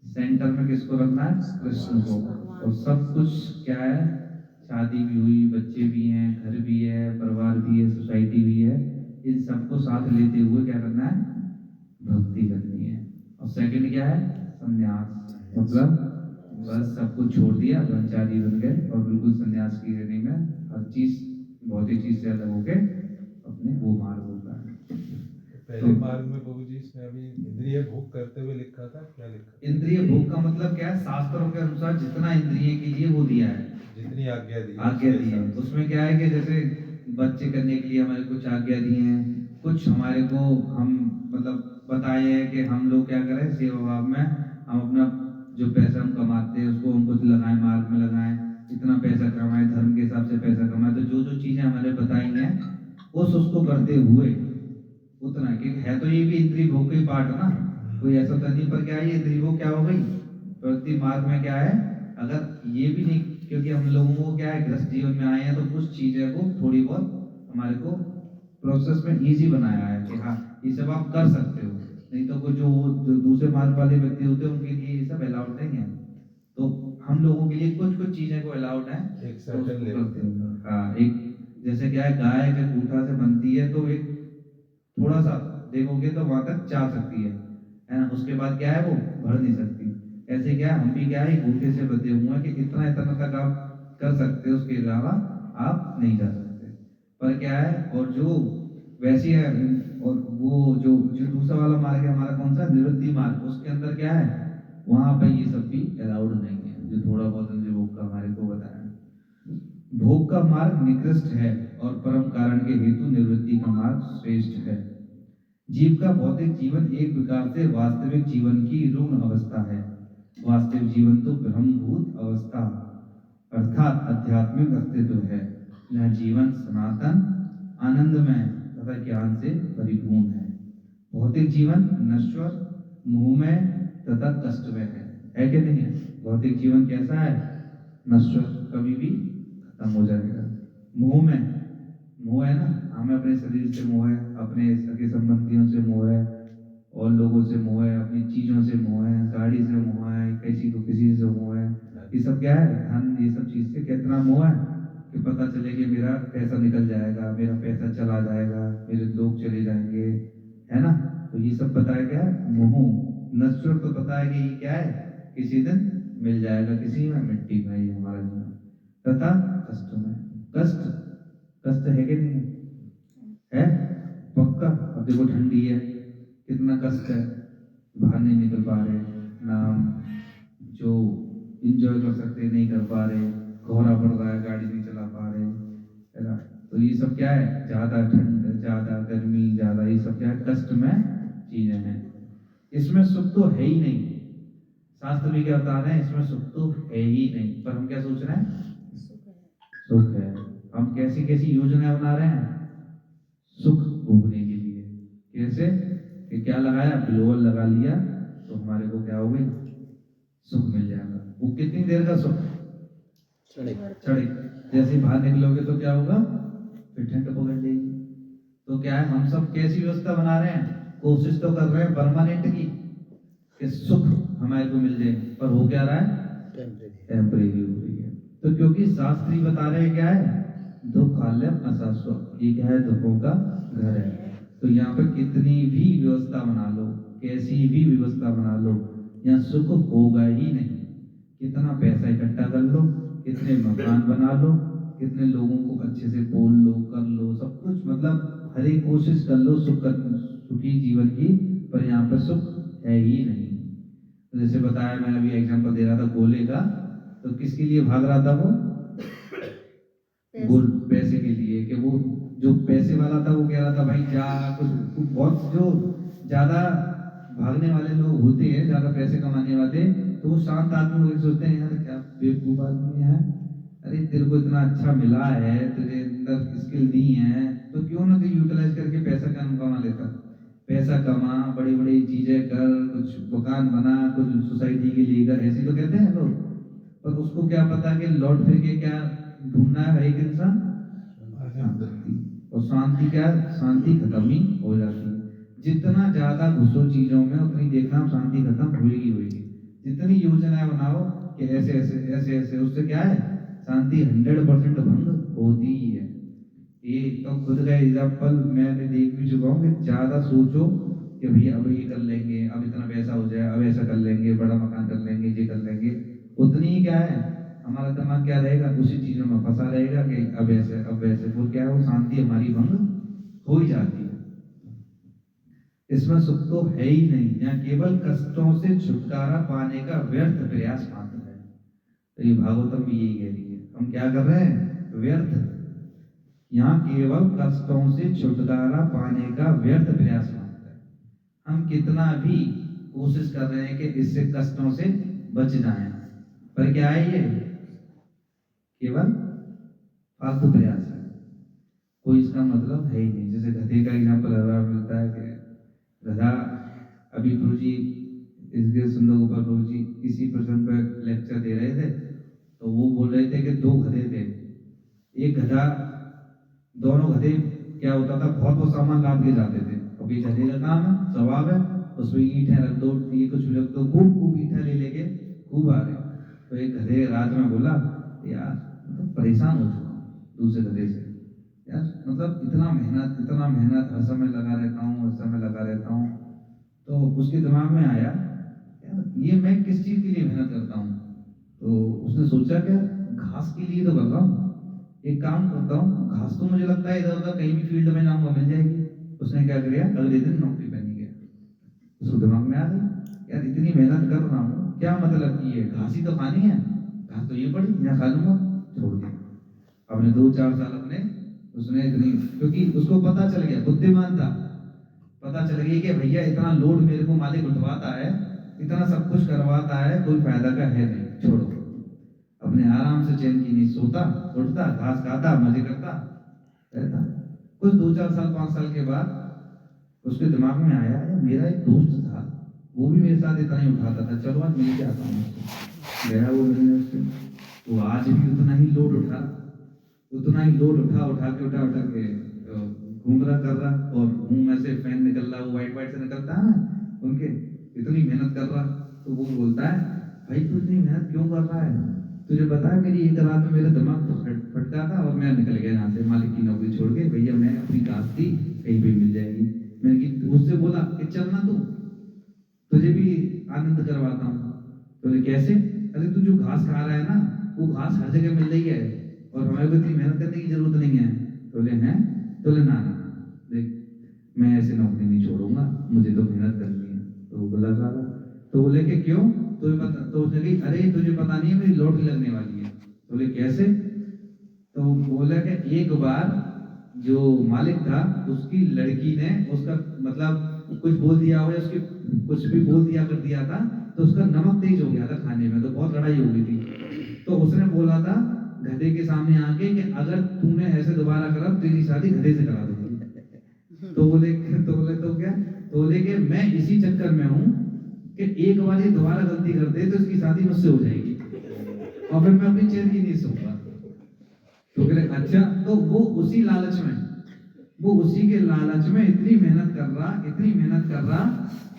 सेंटर में किसको रखना है? कृष्ण को। और सब कुछ क्या है? शादी भी हुई, बच्चे भी हैं, घर भी है, परिवार भी है, सोसाइटी भी है, इन सबको साथ लेते हुए क्या करना है? भक्ति करनी है। और सेकंड क्या है? संन्यास। मतलब बस सब कुछ छोड़ दिया, ब्रह्मचारी बन गए और बिल्कुल संन्यास की श्रेणी में हर चीज भौतिक चीज से अलग होके अपने वो मार्ग होता है। पहले मार्ग में प्रभु जी इसमें अभी इंद्रिय भोग करते हुए लिखा था, क्या लिखा? इंद्रिय भोग का मतलब क्या है? शास्त्रों के अनुसार जितना इंद्रिय के लिए वो दिया है, जितनी आज्ञा दी है। उसमें क्या है कि जैसे बच्चे करने के लिए हमारे कुछ आज्ञा दी हैं, कुछ हमारे को हम मतलब बताए हैं कि हम लोग क्या करें, सेवा भाव में हम अपना जो पैसा हम कमाते हैं उसको हम कुछ लगाएं, मार्ग में लगाएं, इतना पैसा कमाएं, धर्म के हिसाब से पैसा कमाएं। तो जो जो चीजें हमारे बताई हैं उसको करते हुए उतना, क्योंकि है तो ये भी इंद्रिय भोग का ही पार्ट ना, कोई ऐसा तो नहीं। पर क्या है, ये इंद्रिय भोग क्या हो गई? प्रवृत्ति मार्ग में क्या है, अगर ये भी नहीं, क्योंकि हम लोगों को क्या है गृहस्थ जीवन में आए हैं तो कुछ चीजें को थोड़ी बहुत हमारे को प्रोसेस में इजी बनाया है कि हाँ ये सब आप कर सकते हो। नहीं तो कुछ जो दूसरे मार्ग वाले व्यक्ति होते हैं उनके लिए ये सब अलाउड नहीं है। तो हम लोगों के लिए कुछ कुछ चीजें को अलाउड है एक तो सर्टेन उसको लेवल करते हैं। हाँ, एक जैसे क्या है, गाय के कूठा से बनती है तो एक थोड़ा सा देखोगे तो वहां तक जा सकती है ना, उसके बाद क्या है वो बढ़ नहीं सकती। ऐसे क्या है, हम भी क्या है कूठे से बंधे हुए हैं कि इतना इतना तक आप कर सकते हो, उसके अलावा आप नहीं जा सकते। पर क्या है, और जो वैसी है, और वो जो जो दूसरा वाला मार्ग है हमारा कौन सा, निवृत्ति मार्ग, उसके अंदर क्या है, वहां पर ये सब भी अलाउड नहीं है, जो थोड़ा बहुत जो भोग का हमारे को बताया। भोग का मार्ग निकृष्ट है और परम कारण के हेतु निवृत्ति का मार्ग श्रेष्ठ है। जीव का भौतिक जीवन एक प्रकार से वास्तविक जीवन की ऋण अवस्था है। वास्तविक जीवन तो ब्रह्मभूत अवस्था अर्थात आध्यात्मिक अस्तित्व है, यह जीवन सनातन आनंदमय तथा ज्ञान से परिपूर्ण है। भौतिक जीवन नश्वर, मोहमय तथा कष्टमय है कि नहीं है? भौतिक जीवन कैसा है? नश्वर, कभी भी खत्म हो जाएगा। मोह में मोह है ना, हमें अपने शरीर से मोह है, अपने सगे संबंधियों से मोह है, और लोगों से मोह है, अपनी चीजों से मोह है, गाड़ी से मोह है, किसी को किसी से मोह है। ये सब क्या है? धन, ये सब चीज से कितना मोह है कि पता चले कि मेरा पैसा निकल जाएगा, मेरा पैसा चला जाएगा, मेरे लोग चले जाएंगे, है ना। तो ये सब पता है क्या है? मोह। नश्वर तो पता है कि ये क्या है, किसी दिन मिल जाएगा, किसी में मिट्टी में ही हमारा जीवन। तथा कष्ट में, कष्ट कष्ट है कि नहीं है? पक्का। अब देखो ठंडी है, कितना कष्ट है, बाहर नहीं निकल पा रहे, ना जो इंजॉय कर सकते नहीं कर पा रहे, कोहरा पड़ रहा है, गाड़ी नहीं चला पा रहे, है ना। तो ये सब क्या है? ज्यादा ठंड, ज्यादा गर्मी, ज्यादा, ये सब क्या है? कष्ट में चीजें हैं। इसमें सुख तो है ही नहीं, शास्त्र भी क्या बता रहे हैं, इसमें सुख तो है ही नहीं। पर हम क्या सोच रहे हैं? सुख है। हम कैसी कैसी योजना बना रहे हैं सुख भोगने के लिए। कैसे कि क्या लगाया, ग्लोबल लगा लिया तो हमारे को क्या हो गई, सुख मिल जाएगा। वो कितनी देर का सुख, चढ़े जैसे बाहर निकलोगे तो क्या होगा, फिर ठंड पकड़ लेगी। तो क्या है, हम सब कैसी व्यवस्था बना रहे हैं, कोशिश तो कर रहे हैं परमानेंट की कि सुख हमारे को मिल जाए, पर हो क्या रहा है, टेम्परेरी हो रही है। तो क्योंकि शास्त्री बता रहे हैं क्या है, दुख आलम अशाश्वत, ये क्या है, दुखों का घर है। तो यहाँ पर कितनी भी व्यवस्था बना लो, कैसी भी व्यवस्था बना लो, यहाँ सुख होगा ही नहीं। कितना पैसा इकट्ठा कर लो, कितने मकान बना लो, कितने लोगों को अच्छे से बोल लो, कर लो, सब कुछ, मतलब हर एक कोशिश कर लो सुखी जीवन की, पर यहाँ पर सुख है ही नहीं। तो जैसे बताया, मैं अभी एग्जांपल दे रहा था गोले का, तो किसके लिए भाग रहा था वो, गोल पैसे के लिए, कि वो जो पैसे वाला था वो कह रहा था भाई जा कुछ बहुत, जो ज्यादा भागने वाले लोग होते हैं, ज्यादा पैसे कमाने वाले, तो वो शांत आदमी लोग सोचते हैं यार क्या बेवकूफ आदमी है, अरे तेरे को इतना अच्छा मिला है, तेरे अंदर स्किल दी है, तो क्यों ना तू यूटिलाइज करके पैसा कमा लेता। पैसा कमा, बड़ी बड़ी चीजें कर, कुछ मकान बना, कुछ सोसाइटी के लिए कर, ऐसे तो कहते हैं लोग। पर उसको क्या पता कि लौट फिर के क्या ढूंढना है एक इंसान, और शांति क्या, शांति खत्म ही हो जाती है। जितना ज्यादा घुसो चीजों में, उतनी देखना शांति खत्म होगी होगी। जितनी योजनाएं बनाओ कि ऐसे ऐसे ऐसे ऐसे, उससे क्या है, शांति 100% भंग होती ही है। ये तो खुद का एग्जाम्पल मैंने देख भी चुका हूँ कि ज्यादा सोचो कि भैया अब ये कर लेंगे, अब इतना पैसा हो जाए, अब ऐसा कर लेंगे, बड़ा मकान कर लेंगे, ये कर लेंगे, उतनी ही क्या है, हमारा दिमाग क्या रहेगा, उसी चीजों में फंसा रहेगा कि अब ऐसे अब वैसे, वो क्या है, वो शांति हमारी भंग हो ही जाती है। इसमें सुख तो है ही नहीं, यहाँ केवल कष्टों से छुटकारा पाने का व्यर्थ प्रयास मात्र है। तो ये भागवतम भी यही कह रही है, हम क्या कर रहे हैं, व्यर्थ, यहाँ केवल कष्टों से छुटकारा पाने का व्यर्थ प्रयास मात्र है। हम कितना भी कोशिश कर रहे हैं कि इससे कष्टों से बच जाएं, पर क्या है, ये केवल फालतू प्रयास है, कोई इसका मतलब है ही नहीं। जैसे गधे का एग्जाम्पल मिलता है कि गधा, अभी प्रभु जी इसके सुंदर गोपाल प्रभु जी इसी प्रसंग पर लेक्चर दे रहे थे, तो वो बोल रहे थे कि 2 गधे थे, एक गधा, दोनों गधे क्या होता था, बहुत सामान लाद के जाते थे। क्योंकि गधे का काम है, स्वभाव है, उसमें ईंटें रख दो, ये कुछ रख दो, खूब ईंटें ले लेके खूब आ रहे। तो एक गधे रात में बोला, यार मतलब परेशान हो चुका हूँ दूसरे गधे से, यार मतलब इतना मेहनत हर समय लगा रहता हूँ। तो उसके दिमाग में आया, यार ये मैं किस चीज़ के लिए मेहनत करता हूँ। तो उसने सोचा कि घास के लिए तो कर रहा हूँ, एक काम करता हूँ, घास तो मुझे लगता है इधर उधर कहीं भी फील्ड में जाऊँगा मिल जाएगी। उसने क्या किया, अगले दिन नौकरी पे नहीं गया। उसको दिमाग में आ गई, यार इतनी मेहनत कर रहा हूँ, क्या मतलब की है, घास ही तो खानी है, घास तो ये पड़ी यहाँ खा लूंगा, छोड़ दिया। अपने 2-4 साल अपने उसने इतनी, क्योंकि उसको पता चल गया, बुद्धिमान था, पता चल गया कि भैया इतना लोड मेरे को मालिक उठवाता है, इतना सब कुछ करवाता है, कोई फायदा का है नहीं, छोड़ो। अपने आराम से चैन की नींद सोता, उठता, घास खाता, मजे करता रहता। कुछ 2-4 साल 5 साल के बाद उसके दिमाग में आया, यार मेरा एक दोस्त था, वो भी मेरे साथ इतना ही उठाता था, चलो आज मिल के आता हूँ उससे। गया वो मिलने उससे, वो आज भी उतना ही लोड उठा के घूम रहा कर रहा, और मुंह में से फैन निकल रहा, वो वाइट से निकलता है ना उनके, इतनी मेहनत कर रहा। तो वो बोलता है, भाई तू इतनी मेहनत क्यों कर रहा है, तुझे पता है मेरी एक रात में मेरा दिमाग फटका था और मैं निकल गया यहाँ से, मालिक की नौकरी छोड़ के, भैया मैं अपनी घास थी कहीं पे मिल जाएगी। मैंने उससे बोला कि चलना तू, तुझे भी आनंद करवाता हूँ। बोले कैसे, अरे तू जो घास खा रहा है ना, वो घास हर जगह मिल रही है और हमें को इतनी मेहनत करने की जरूरत नहीं है। बोले हैं, बोले ना देख मैं ऐसे नौकरी नहीं छोड़ूंगा, मुझे तो मेहनत करनी है। तो वो बोला सारा, तो बोले कि क्यों, तुझे पता, तो उसने कही, अरे तुझे पता नहीं है मेरी लॉटरी लगने वाली है। बोले कैसे, तो बोला कि एक बार जो मालिक था उसकी लड़की ने उसका मतलब कुछ बोल दिया हो, या उसकी कुछ भी बोल दिया कर दिया था, तो उसका नमक तेज हो गया था खाने में, तो बहुत लड़ाई हो गई थी। तो उसने बोला था गधे के सामने आके कि अगर तूने ऐसे दोबारा करा तो तेरी शादी गधे से करा दूंगा। तो बोले तो क्या, तो बोले कि मैं इसी चक्कर में हूँ कि एक बार ये दोबारा गलती कर दे तो इसकी शादी मुझसे हो जाएगी और फिर मैं अपनी चैन की नींद सोऊंगा। तो बोले अच्छा, तो वो उसी के लालच में इतनी मेहनत कर रहा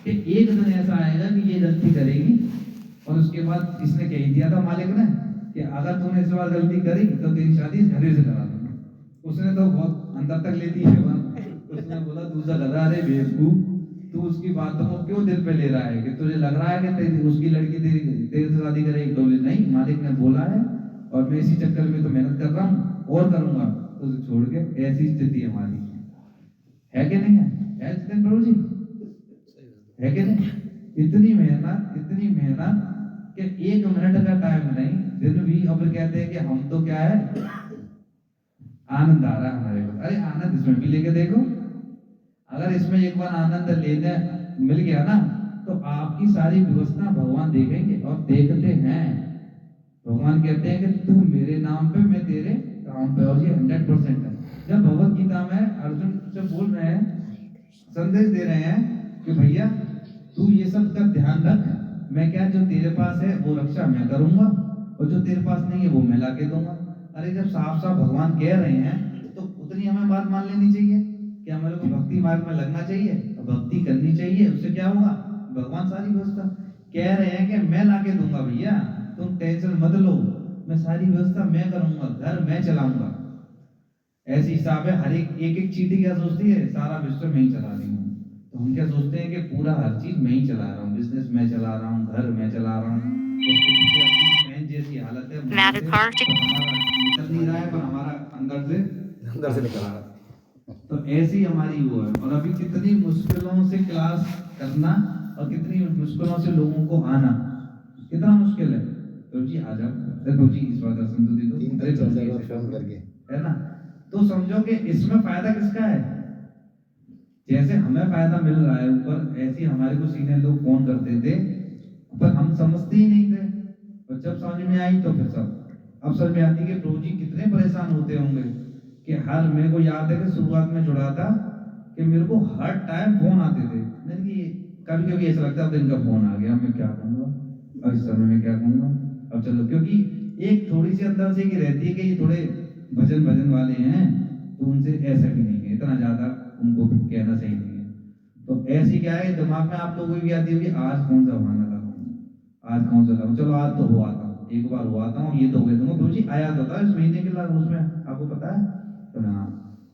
कि एक दिन ऐसा आएगा कि ये गलती करेगी, और उसके बाद इसने कह दिया था मालिक ने कि अगर तूने इस बार गलती करी तो तेरी शादी गधे से करा दूंगा। उसने तो बहुत अंदर तक लेती है बात। उसने बोला दूसरा गधा, अरे बेवकूफ, तू उसकी बातों को क्यों दिल पे ले रहा है, कि तुझे लग रहा है कि तेरी उसकी लड़की तेरे से शादी करेगी। तो बोले नहीं, मालिक ने बोला है और मैं इसी चक्कर में तो मेहनत कर रहा हूँ और करूंगा, तो उसे छोड़ के। ऐसी स्थिति हमारी है कि नहीं है जितेंद्र प्रभु जी, है कि नहीं? इतनी मेहनत कि 1 मिनट का टाइम नहीं, दिन भी। और फिर कहते हैं कि हम तो क्या है, आनंद आ रहा है हमारे को, अरे आनंद इसमें भी लेके देखो। अगर इसमें एक बार आनंद लेने मिल गया ना, तो आपकी सारी व्यवस्था भगवान देखेंगे और देखते हैं। भगवान कहते हैं कि तू मेरे नाम पे, मैं तेरे काम पे, और ये 100% है। जब भगवत गीता में अर्जुन से बोल रहे हैं, संदेश दे रहे हैं कि भैया तू ये सब का ध्यान रख, मैं क्या, जो तेरे पास है वो रक्षा मैं करूंगा और जो तेरे पास नहीं है वो मैं लाके दूंगा। अरे जब साफ साफ भगवान कह रहे हैं तो उतनी हमें बात मान लेनी चाहिए कि हमारे को भक्ति मार्ग में लगना चाहिए, भक्ति करनी चाहिए। उससे क्या होगा, भगवान सारी व्यवस्था कह रहे हैं कि मैं लाके दूंगा भैया, तुम टेंशन मत लो, मैं सारी व्यवस्था मैं करूंगा, घर मैं चलाऊंगा। ऐसे हिसाब है, हर एक चीटी क्या सोचती है, सारा विश्व में ही चला रही हूँ। तो हम क्या सोचते हैं कि पूरा हर चीज मैं ही चला रहा हूँ, बिजनेस मैं चला रहा हूँ, घर मैं चला रहा हूँ। उसके पीछे अपनी फैन जैसी हालत है, निकल नहीं रहा है पर हमारा अंदर से निकल रहा है। तो ऐसी हमारी वो है। और अभी कितनी मुश्किलों से क्लास करना और कितनी मुश्किलों से लोगों को आना, कितना मुश्किल है। तो जी आ जाओ, तो जी इस बार दर्शन तो दे दो, 3-4 फोन करके, है ना। तो समझो कि इसमें फायदा किसका है, जैसे हमें फायदा मिल रहा है ऊपर, ऐसे हमारे को सीनियर लोग फोन करते थे पर हम समझते ही नहीं थे। और जब समझ में आई तो फिर सब अब समझ में आती कि प्रभु जी कितने परेशान होते होंगे। कि हर, मेरे को याद है कि शुरुआत में जुड़ा था कि मेरे को हर टाइम फोन आते थे। मैंने कि कभी कभी ऐसा लगता है अब इनका फोन आ गया, मैं क्या कहूँगा, अब इस समय में क्या कहूँगा, अब चलो। क्योंकि एक थोड़ी सी अंदर से की रहती है कि ये थोड़े भजन वाले हैं, तो उनसे ऐसा भी नहीं है, इतना ज्यादा उनको कहना सही नहीं है। तो ऐसी क्या है, दिमाग में आप लोगों को भी आती होगी, आज कौन सा बहाना लगाऊं, आज कौन सा लगाऊं, चलो आज तो हो आता हूँ, एक बार हुआ था, ये तो कह दूंगा प्रभु जी आया तो था इस महीने के लास्ट उसमें, आपको पता है? तो हाँ,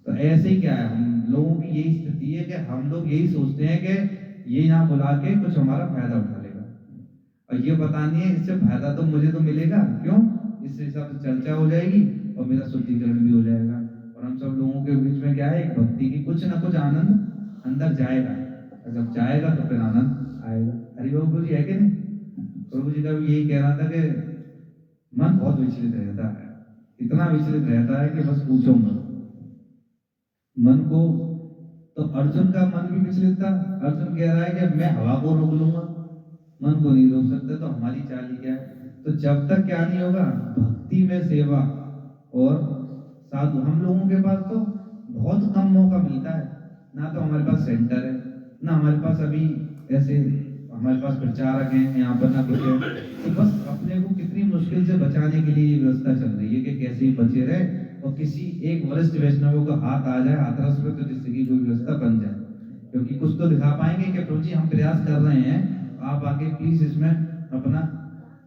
तो ऐसे ही क्या है, हम लोगों की यही स्थिति है कि हम लोग यही सोचते हैं कि ये यहाँ बुला के कुछ हमारा फायदा उठा लेगा, और ये पता नहीं है इससे फायदा तो मुझे तो मिलेगा, क्यों? इससे हिसाब से चर्चा हो जाएगी और मेरा शुद्धिकरण भी हो जाएगा, और हम सब लोगों के बीच में क्या है, एक भक्ति की कुछ ना कुछ आनंद अंदर जाएगा, और जब जाएगा तो फिर आनंद आएगा। हरि बाबू जी है कि नहीं? प्रभु जी का भी यही कहना था कि मन बहुत विचलित रहता है, इतना विचलित रहता है कि बस पूछो मत। मन को तो अर्जुन का मन भी विचलित था, अर्जुन कह रहा है कि मैं हवा को रोक लूंगा, मन को नहीं रोक सकते, तो हमारी चाल ही क्या है? तो जब तक क्या नहीं होगा, भक्ति में सेवा और साधु, हम लोगों के पास तो बहुत कम मौका मिलता है, ना तो हमारे पास सेंटर है, ना हमारे पास अभी ऐसे हमारे पास प्रचारक हैं यहाँ पर, ना कुछ है, तो बस अपने को कितनी मुश्किल से बचाने के लिए ये व्यवस्था चल रही है कि कैसे ही बचे रहे और किसी एक वरिष्ठ वैष्णव का हाथ आ जाए हाथरस पे, तो जिससे कि कोई व्यवस्था बन जाए, क्योंकि कुछ तो दिखा पाएंगे कि प्रभु जी हम प्रयास कर रहे हैं, आप आके प्लीज इसमें अपना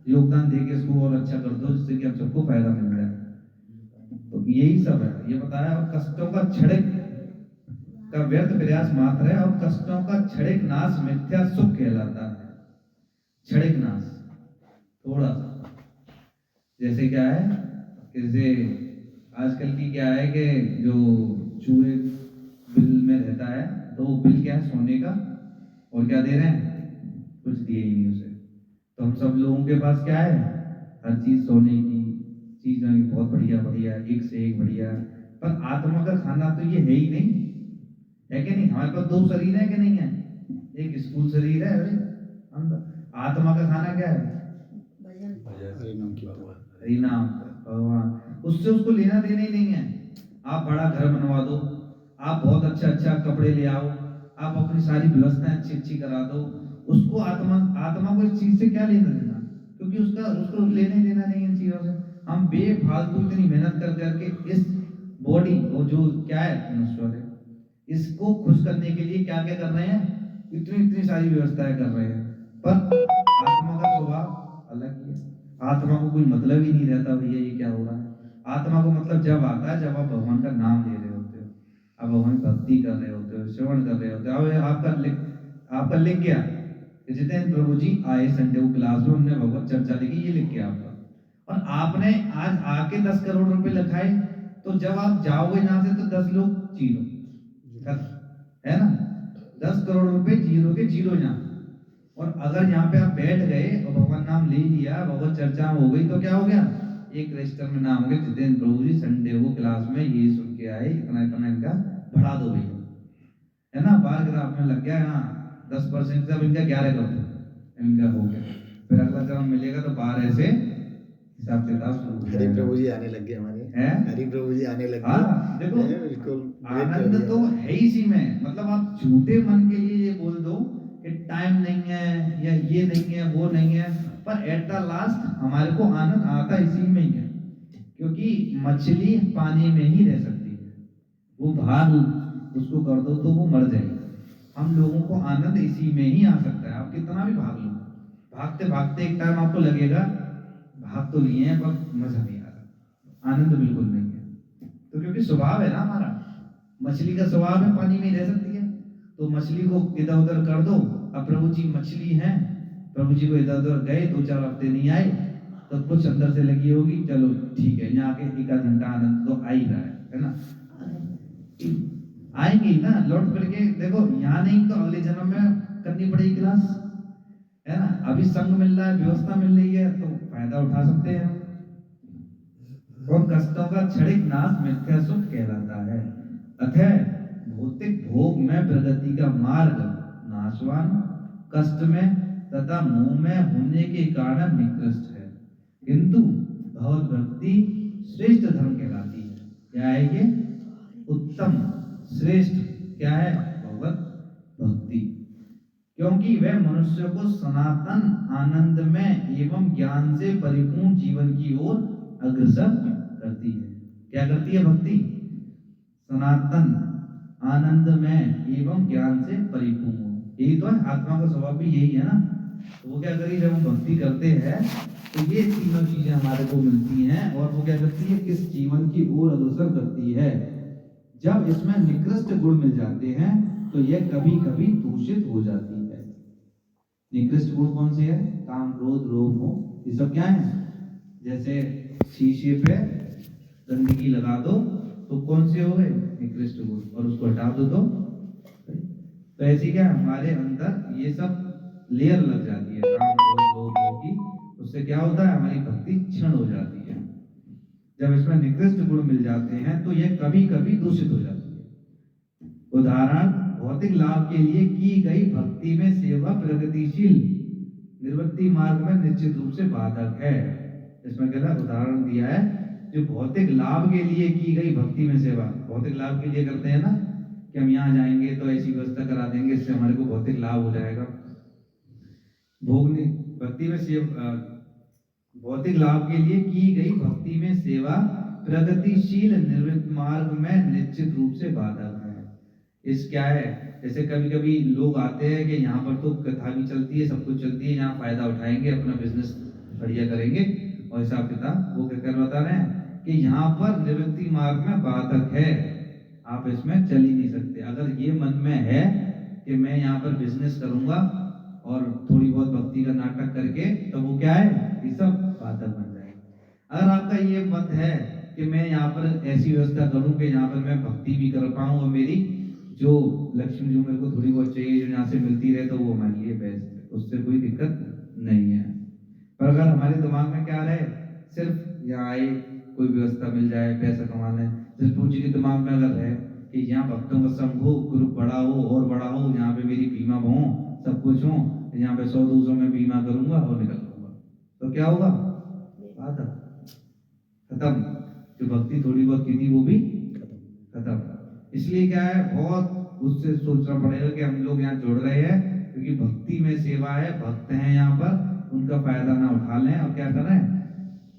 योगदान देके इसको और अच्छा कर दो, जिससे कि हम सबको फायदा मिल जाए। तो यही सब है, ये बताया। और कष्टों का क्षणिक का व्यर्थ प्रयास मात्र है, और कष्टों का क्षणिक नाश मिथ्या सुख कहलाता है। क्षणिक नाश थोड़ा सा, जैसे क्या है, जैसे आजकल की क्या है कि जो चूहे बिल में रहता है, तो वो बिल क्या है, सोने का, और क्या दे रहे हैं, कुछ दिए ही नहीं उसे। तो हम सब लोगों के पास क्या है, हर चीज सोने की चीजें बहुत बढ़िया बढ़िया, एक से एक बढ़िया, पर आत्मा का खाना तो ये है ही नहीं, है कि नहीं? हमारे पास दो शरीर है कि नहीं है? एक स्थूल शरीर है, अंदर आत्मा का खाना क्या है? हरि नाम भगवान, उससे उसको लेना देना ही नहीं है। आप बड़ा घर बनवा दो, आप बहुत अच्छा अच्छा कपड़े ले आओ, आप अपनी सारी व्यवस्थाएं अच्छी अच्छी करा दो, उसको आत्मा को इस चीज से क्या लेना देना, क्योंकि उसको लेने देना नहीं है इन चीजों से। हम बेफालतू इतनी मेहनत कर करके इस बॉडी और जो क्या है नश्वर है, इसको खुश करने के लिए क्या क्या कर रहे हैं, इतनी सारी व्यवस्थाएं कर रहे हैं, पर आत्मा का स्वभाव अलग ही है। आत्मा को कोई मतलब ही नहीं रहता भैया ये क्या हो रहा है। आत्मा को मतलब जब आता है जब आप भगवान का नाम ले रहे होते हो, आप भगवान की भक्ति कर रहे होते हो, श्रवण कर रहे होते हो। अब आपका लिख गया जितेंद्र प्रभु जी आए संडे को क्लास में, उन्होंने भगवत चर्चा लिखी, ये लिख गया आपका, और आपने आज आके 10 करोड़ रुपए लिखाए, तो जब आप जाओगे यहाँ से तो 10 लोग जीरो, है ना? 10 करोड़ रुपए जीरो के जीरो यहाँ। और अगर यहाँ पे आप बैठ गए और भगवान नाम ले लिया, भगवत चर्चा हो गई, तो क्या हो गया, एक रजिस्टर में नाम हो गया जितेंद्र प्रभु जी संडे को क्लास में ये सुन के आए, इतना इतना इनका बढ़ा दो भैया, है ना? बार ग्राफ में लग गया, हाँ 10% से इनका 11 करोड़ इनका हो गया। फिर अगला जब मिलेगा तो बार ऐसे हिसाब किताब शुरू हो हरि प्रभु जी आने लग गए हमारे, हरि प्रभु जी आने लग गए। हाँ देखो, आनंद तो है इसी में। मतलब आप झूठे मन के लिए ये बोल दो कि टाइम नहीं है या ये नहीं है वो नहीं है, पर एट द लास्ट हमारे को आनंद आता इसी में ही है, क्योंकि मछली पानी में ही रह सकती है, वो बाहर उसको कर दो तो वो मर जाएगी। हम लोगों को आनंद इसी में ही आ सकता है। आप कितना भी भाग लो, भागते भागते एक टाइम आपको लगेगा भाग तो लिए हैं पर मजा नहीं आ रहा, आनंद बिल्कुल नहीं है। तो क्योंकि स्वभाव है ना हमारा, मछली का स्वभाव है पानी में रह सकती है, तो मछली को इधर उधर कर दो। अब प्रभु जी मछली हैं, प्रभु जी को इधर उधर गए, 2-4 हफ्ते नहीं आए, तो कुछ अंदर से लगी होगी, चलो ठीक है यहाँ आके 1 घंटा आनंद तो आ ही रहा है ना? आएंगे ना लौट करके। देखो यहाँ नहीं तो अगले जन्म में करनी पड़ेगी क्लास, है ना? अभी संग मिल रहा है, व्यवस्था मिल रही है, तो फायदा उठा सकते हैं। और कष्टों का क्षणिक नाश मिथ्या सुख कहलाता है। अतः भौतिक भोग में प्रगति का मार्ग नाशवान, कष्ट में तथा मोह में होने के कारण निकृष्ट है, किंतु भगवत भक्ति श्रेष्ठ धर्म कहलाती है। क्या है ये? उत्तम श्रेष्ठ क्या है? भगवत भक्ति, क्योंकि वह मनुष्य को सनातन आनंद में एवं ज्ञान से परिपूर्ण जीवन की ओर अग्रसर करती है। क्या करती है भक्ति? सनातन आनंद में एवं ज्ञान से परिपूर्ण। यही तो है, आत्मा का स्वभाव भी यही है ना, तो वो क्या करी, जब हम भक्ति करते हैं तो ये तीनों चीजें हमारे को मिलती हैं, और वो क्या करती है, इस जीवन की ओर अग्रसर करती है। जब इसमें निकृष्ट गुण मिल जाते हैं तो यह कभी कभी दूषित हो जाती है। निकृष्ट गुण कौन से है? काम, क्रोध, लोभ, मोह, ये सब क्या है? जैसे शीशे पे गंदगी लगा दो तो कौन से हो गए? निकृष्ट गुण, और उसको हटा दो तो ऐसी क्या हमारे अंदर ये सब लेयर लग जाती है काम, क्रोध, लोभ, मोह की। उससे क्या होता है? हमारी भक्ति क्षीण हो जाती है। जब इसमें निकृष्ट गुण मिल जाते हैं तो यह कभी कभी दूषित हो जाती है। उदाहरण, भौतिक लाभ के लिए की गई भक्ति में सेवा प्रगतिशील निवृत्ति मार्ग में निश्चित रूप से बाधक है। इसमें क्या उदाहरण दिया है, जो भौतिक लाभ के लिए की गई भक्ति में सेवा, भौतिक लाभ के लिए करते हैं ना कि हम यहाँ जाएंगे तो ऐसी व्यवस्था करा देंगे, इससे हमारे को भौतिक लाभ हो जाएगा। भोगने भक्ति में सेवा, भौतिक लाभ के लिए की गई भक्ति में सेवा प्रगतिशील निवृत्त मार्ग में निश्चित रूप से बाधक है। इस क्या है, जैसे कभी कभी लोग आते हैं कि यहाँ पर तो कथा भी चलती है, सब कुछ चलती है, यहाँ फायदा उठाएंगे, अपना बिजनेस बढ़िया करेंगे, और हिसाब किताब वो क्या कर बता रहे हैं कि यहाँ पर निवृत्ति मार्ग में बाधक है, आप इसमें चल ही नहीं सकते। अगर ये मन में है कि मैं यहाँ पर बिजनेस करूंगा और थोड़ी बहुत भक्ति का नाटक करके, तो वो क्या है, ये सब बाधक बन जाएगा। अगर आपका ये मत है कि मैं यहाँ पर ऐसी व्यवस्था करूं कि यहाँ पर मैं भक्ति भी कर पाऊं और मेरी जो लक्ष्मी जो मेरे को थोड़ी बहुत चाहिए जो यहाँ से मिलती रहे, तो वो हमारे लिए बेस्ट है, उससे कोई दिक्कत नहीं है। पर अगर हमारे दिमाग में क्या रहे, सिर्फ यहाँ आए कोई व्यवस्था मिल जाए, पैसा कमाना है, सिर्फ पूंजी के दिमाग में अगर है कि यहाँ भक्तों का संग हो, ग्रुप बड़ा हो और बड़ा हो, यहाँ पे मेरी बीमा हो, सब कुछ हो, यहाँ पे 100-200 में बीमा करूंगा और निकल लूंगा, तो क्या होगा? बाधक खत्म। जो भक्ति थोड़ी बहुत की थी वो भी खत्म। इसलिए क्या है, बहुत उससे सोचना पड़ेगा कि हम लोग यहाँ जुड़ रहे हैं क्योंकि भक्ति में सेवा है, भक्त हैं यहाँ पर, उनका फायदा ना उठा लें, और क्या करें,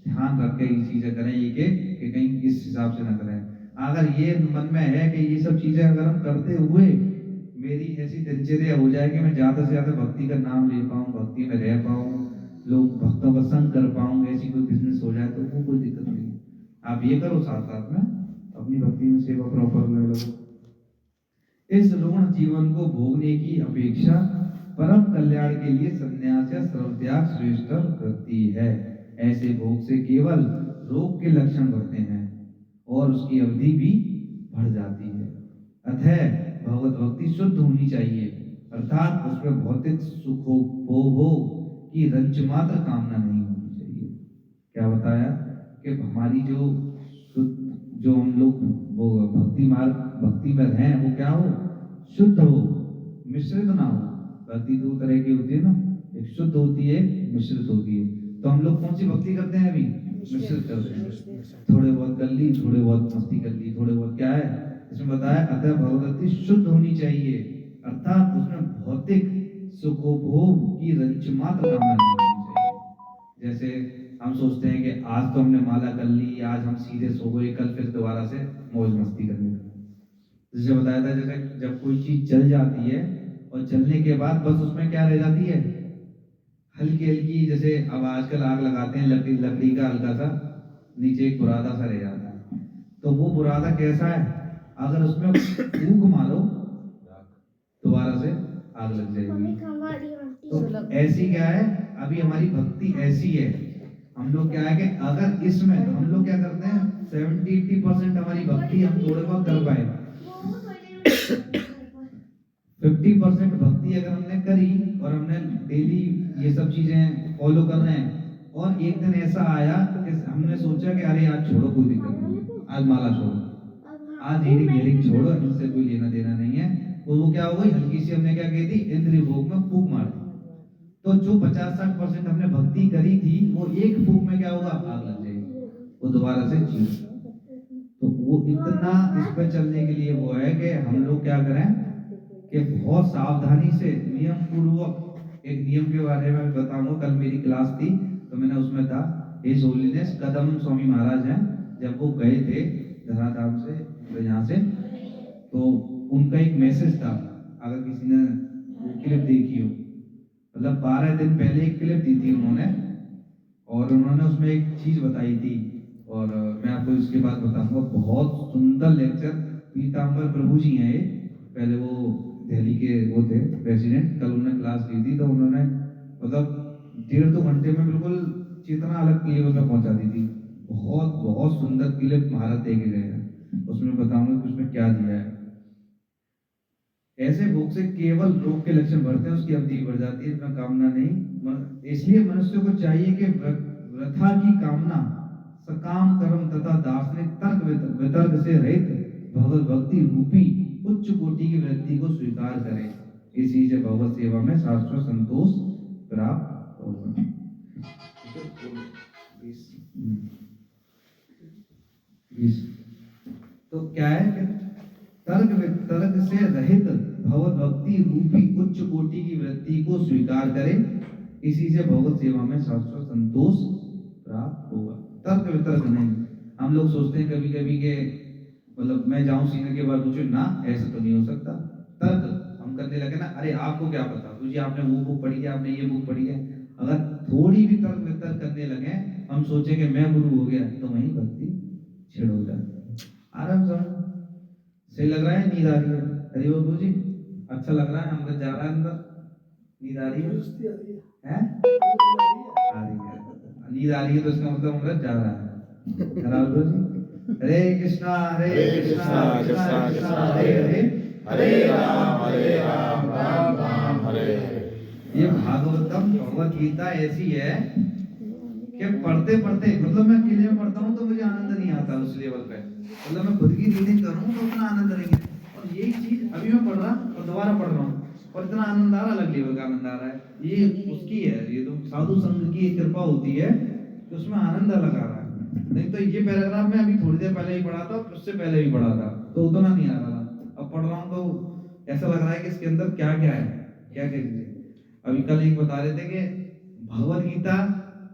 ध्यान रख के ये चीजें करें, ये कि कहीं इस हिसाब से ना करें। अगर ये मन में है कि ये सब चीजें अगर हम करते हुए मेरी ऐसी दिनचर्या हो जाए कि मैं ज्यादा से ज्यादा भक्ति का नाम ले पाऊँ, भक्ति में रह पाऊँ, लोग भक्तों का संग कर पाऊँ, ऐसी कोई बिजनेस हो जाए तो वो कोई दिक्कत नहीं है। आप ये करो, साथ साथ में अपनी भक्ति में सेवा प्रॉपर ले लो। इस ऋण जीवन को भोगने की अपेक्षा परम कल्याण के लिए संन्यास या सर्वत्याग श्रेष्ठ करती है। ऐसे भोग से केवल रोग के लक्षण बढ़ते हैं और उसकी अवधि भी बढ़ जाती है। अतः भगवत भक्ति शुद्ध होनी चाहिए, अर्थात उसमें भौतिक सुखोपभोग की रंच मात्र कामना नहीं होनी चाहिए। क्या बताया कि हमारी जो हम लोग वो भक्ति मार्ग भक्ति में हैं वो क्या हो, शुद्ध हो, मिश्रित ना हो। भक्ति दो तरह की होती है ना, एक शुद्ध होती है, मिश्रित होती है। तो हम लोग कौन सी भक्ति करते हैं? अभी मिश्रित करते हैं, थोड़े बहुत कर ली, थोड़े बहुत मस्ती कर ली, थोड़े बहुत क्या है इसमें बताया। अतः भगवती शुद्ध होनी चाहिए, अर्थात उसमें भौतिक सुखोपभोग की रंच मात्र कामना नहीं होनी चाहिए। जैसे हम सोचते हैं कि आज तो हमने माला कर ली, आज हम सीरियस हो गए, कल फिर दोबारा से मौज मस्ती करने लगे। जैसे बताया था, जैसे जब कोई चीज जल जाती है और जलने के बाद बस उसमें क्या रह जाती है, हल्की हल्की, जैसे अब आजकल आग लगाते हैं लकड़ी का हल्का सा नीचे एक बुरादा सा रह जाता है। तो वो बुरादा कैसा है, अगर उसमें फूंक मारो दोबारा से आग लग जाएगी। तो ऐसी क्या है, अभी हमारी भक्ति ऐसी है। हम लोग क्या है कि अगर इसमें हम लोग क्या करते हैं, 70-80% हमारी भक्ति हम थोड़े बहुत कर पाए, 50% भक्ति अगर हमने करी और हमने डेली ये सब चीजें फॉलो कर रहे हैं, और एक दिन ऐसा आया कि हमने सोचा कि अरे आज छोड़ो, कोई दिक्कत नहीं, आज माला छोड़ो, आज हीरिंग छोड़ो, इनसे कोई लेना देना नहीं है। और वो क्या हो गई, हल्की सी हमने क्या कही थी, इंद्रिय भोग में फूंक मार दी। तो जो 50-60% हमने भक्ति करी थी वो एक फूंक में क्या होगा, आग लग जाएगी, वो दोबारा से चीज। तो वो इतना इस पर चलने के लिए वो है कि हम लोग क्या करें कि बहुत सावधानी से नियम पूर्वक, एक नियम के बारे में बताऊंगा, कल मेरी क्लास थी तो मैंने उसमें था, हिज होलीनेस कदम स्वामी महाराज हैं, जब वो गए थे धराधाम से यहाँ से, तो उनका एक मैसेज था, अगर किसी ने वो क्लिप देखी हो, मतलब 12 दिन पहले एक क्लिप दी थी उन्होंने, और उन्होंने उसमें एक चीज बताई थी, और मैं आपको इसके बाद बताऊंगा। बहुत सुंदर लेक्चर, पीताम्बर प्रभु जी हैं ये, पहले वो दिल्ली के वो थे प्रेसिडेंट, कल उन्होंने क्लास ली थी, तो उन्होंने मतलब 1.5-2 घंटे में बिल्कुल चेतना अलग लेवल में पहुंचा दी थी। बहुत बहुत सुंदर क्लिप महाराज दे के गए हैं, उसमें बताऊंगा कि उसमें क्या दिया है। ऐसे भोग से केवल रोग के लक्षण बढ़ते हैं, उसकी अवधि बढ़ जाती है, इतना कामना नहीं। इसलिए मनुष्य को चाहिए कि वृथा की कामना, सकाम कर्म तथा दार्शनिक तर्क वितर्क से रहित भगवत भक्ति रूपी उच्च कोटि की वृत्ति को स्वीकार करे। इसी से भगवत सेवा में शाश्वत संतोष प्राप्त होगा। तो क्या है कि तर्क वितर्क से रहित भगवत भक्ति रूपी उच्च कोटि की वृत्ति को स्वीकार करें, इसी से भगवत सेवा में शाश्वत संतोष प्राप्त होगा। तर्क वितर्क नहीं। हम लोग सोचते हैं कभी कभी के मतलब मैं जाऊं सीनियर के बाद पूछूं ना, ऐसा तो नहीं हो सकता। तर्क हम करने लगे ना, अरे आपको क्या पता, तो जी आपने वो बुक पढ़ी है, आपने ये बुक पढ़ी है। अगर थोड़ी भी तर्क वितर्क करने लगे, हम सोचे कि मैं गुरु हो गया, तो वहीं भक्ति छिड़ हो जाती। आराम से सही लग रहा है, नींद आ रही है, अरे बाबू जी अच्छा लग रहा है, अमृत जा रहा है अंदर, नींद आ रही है, हैं? आ रही है, नींद आ रही है तो इसका मतलब अमृत जा रहा है। राहुल जी, हरे कृष्णा कृष्णा कृष्णा हरे हरे, हरे राम राम हरे। ये भागवतम भगवत गीता ऐसी है कि पढ़ते पढ़ते मतलब मैं अकेले में पढ़ता हूँ तो मुझे आनंद नहीं आता उस लेवल पे, मतलब मैं खुद की रीडिंग करूँ तो उतना आनंद नहीं है। और यही चीज अभी मैं पढ़ रहा और दोबारा पढ़ रहा हूँ और इतना आनंद आ रहा, अलग लेवल का आनंद आ रहा है। ये उसकी है, ये तो साधु संघ की कृपा होती है कि उसमें आनंद अलग आ रहा है। नहीं तो ये पैराग्राफ में अभी थोड़ी देर पहले ही पढ़ा था, उससे पहले भी पढ़ा था, तो उतना नहीं आ रहा था। अब पढ़ रहा हूँ तो ऐसा लग रहा है कि इसके अंदर क्या क्या है, क्या क्या चीजें। अभी कल एक बता रहे थे कि भगवत गीता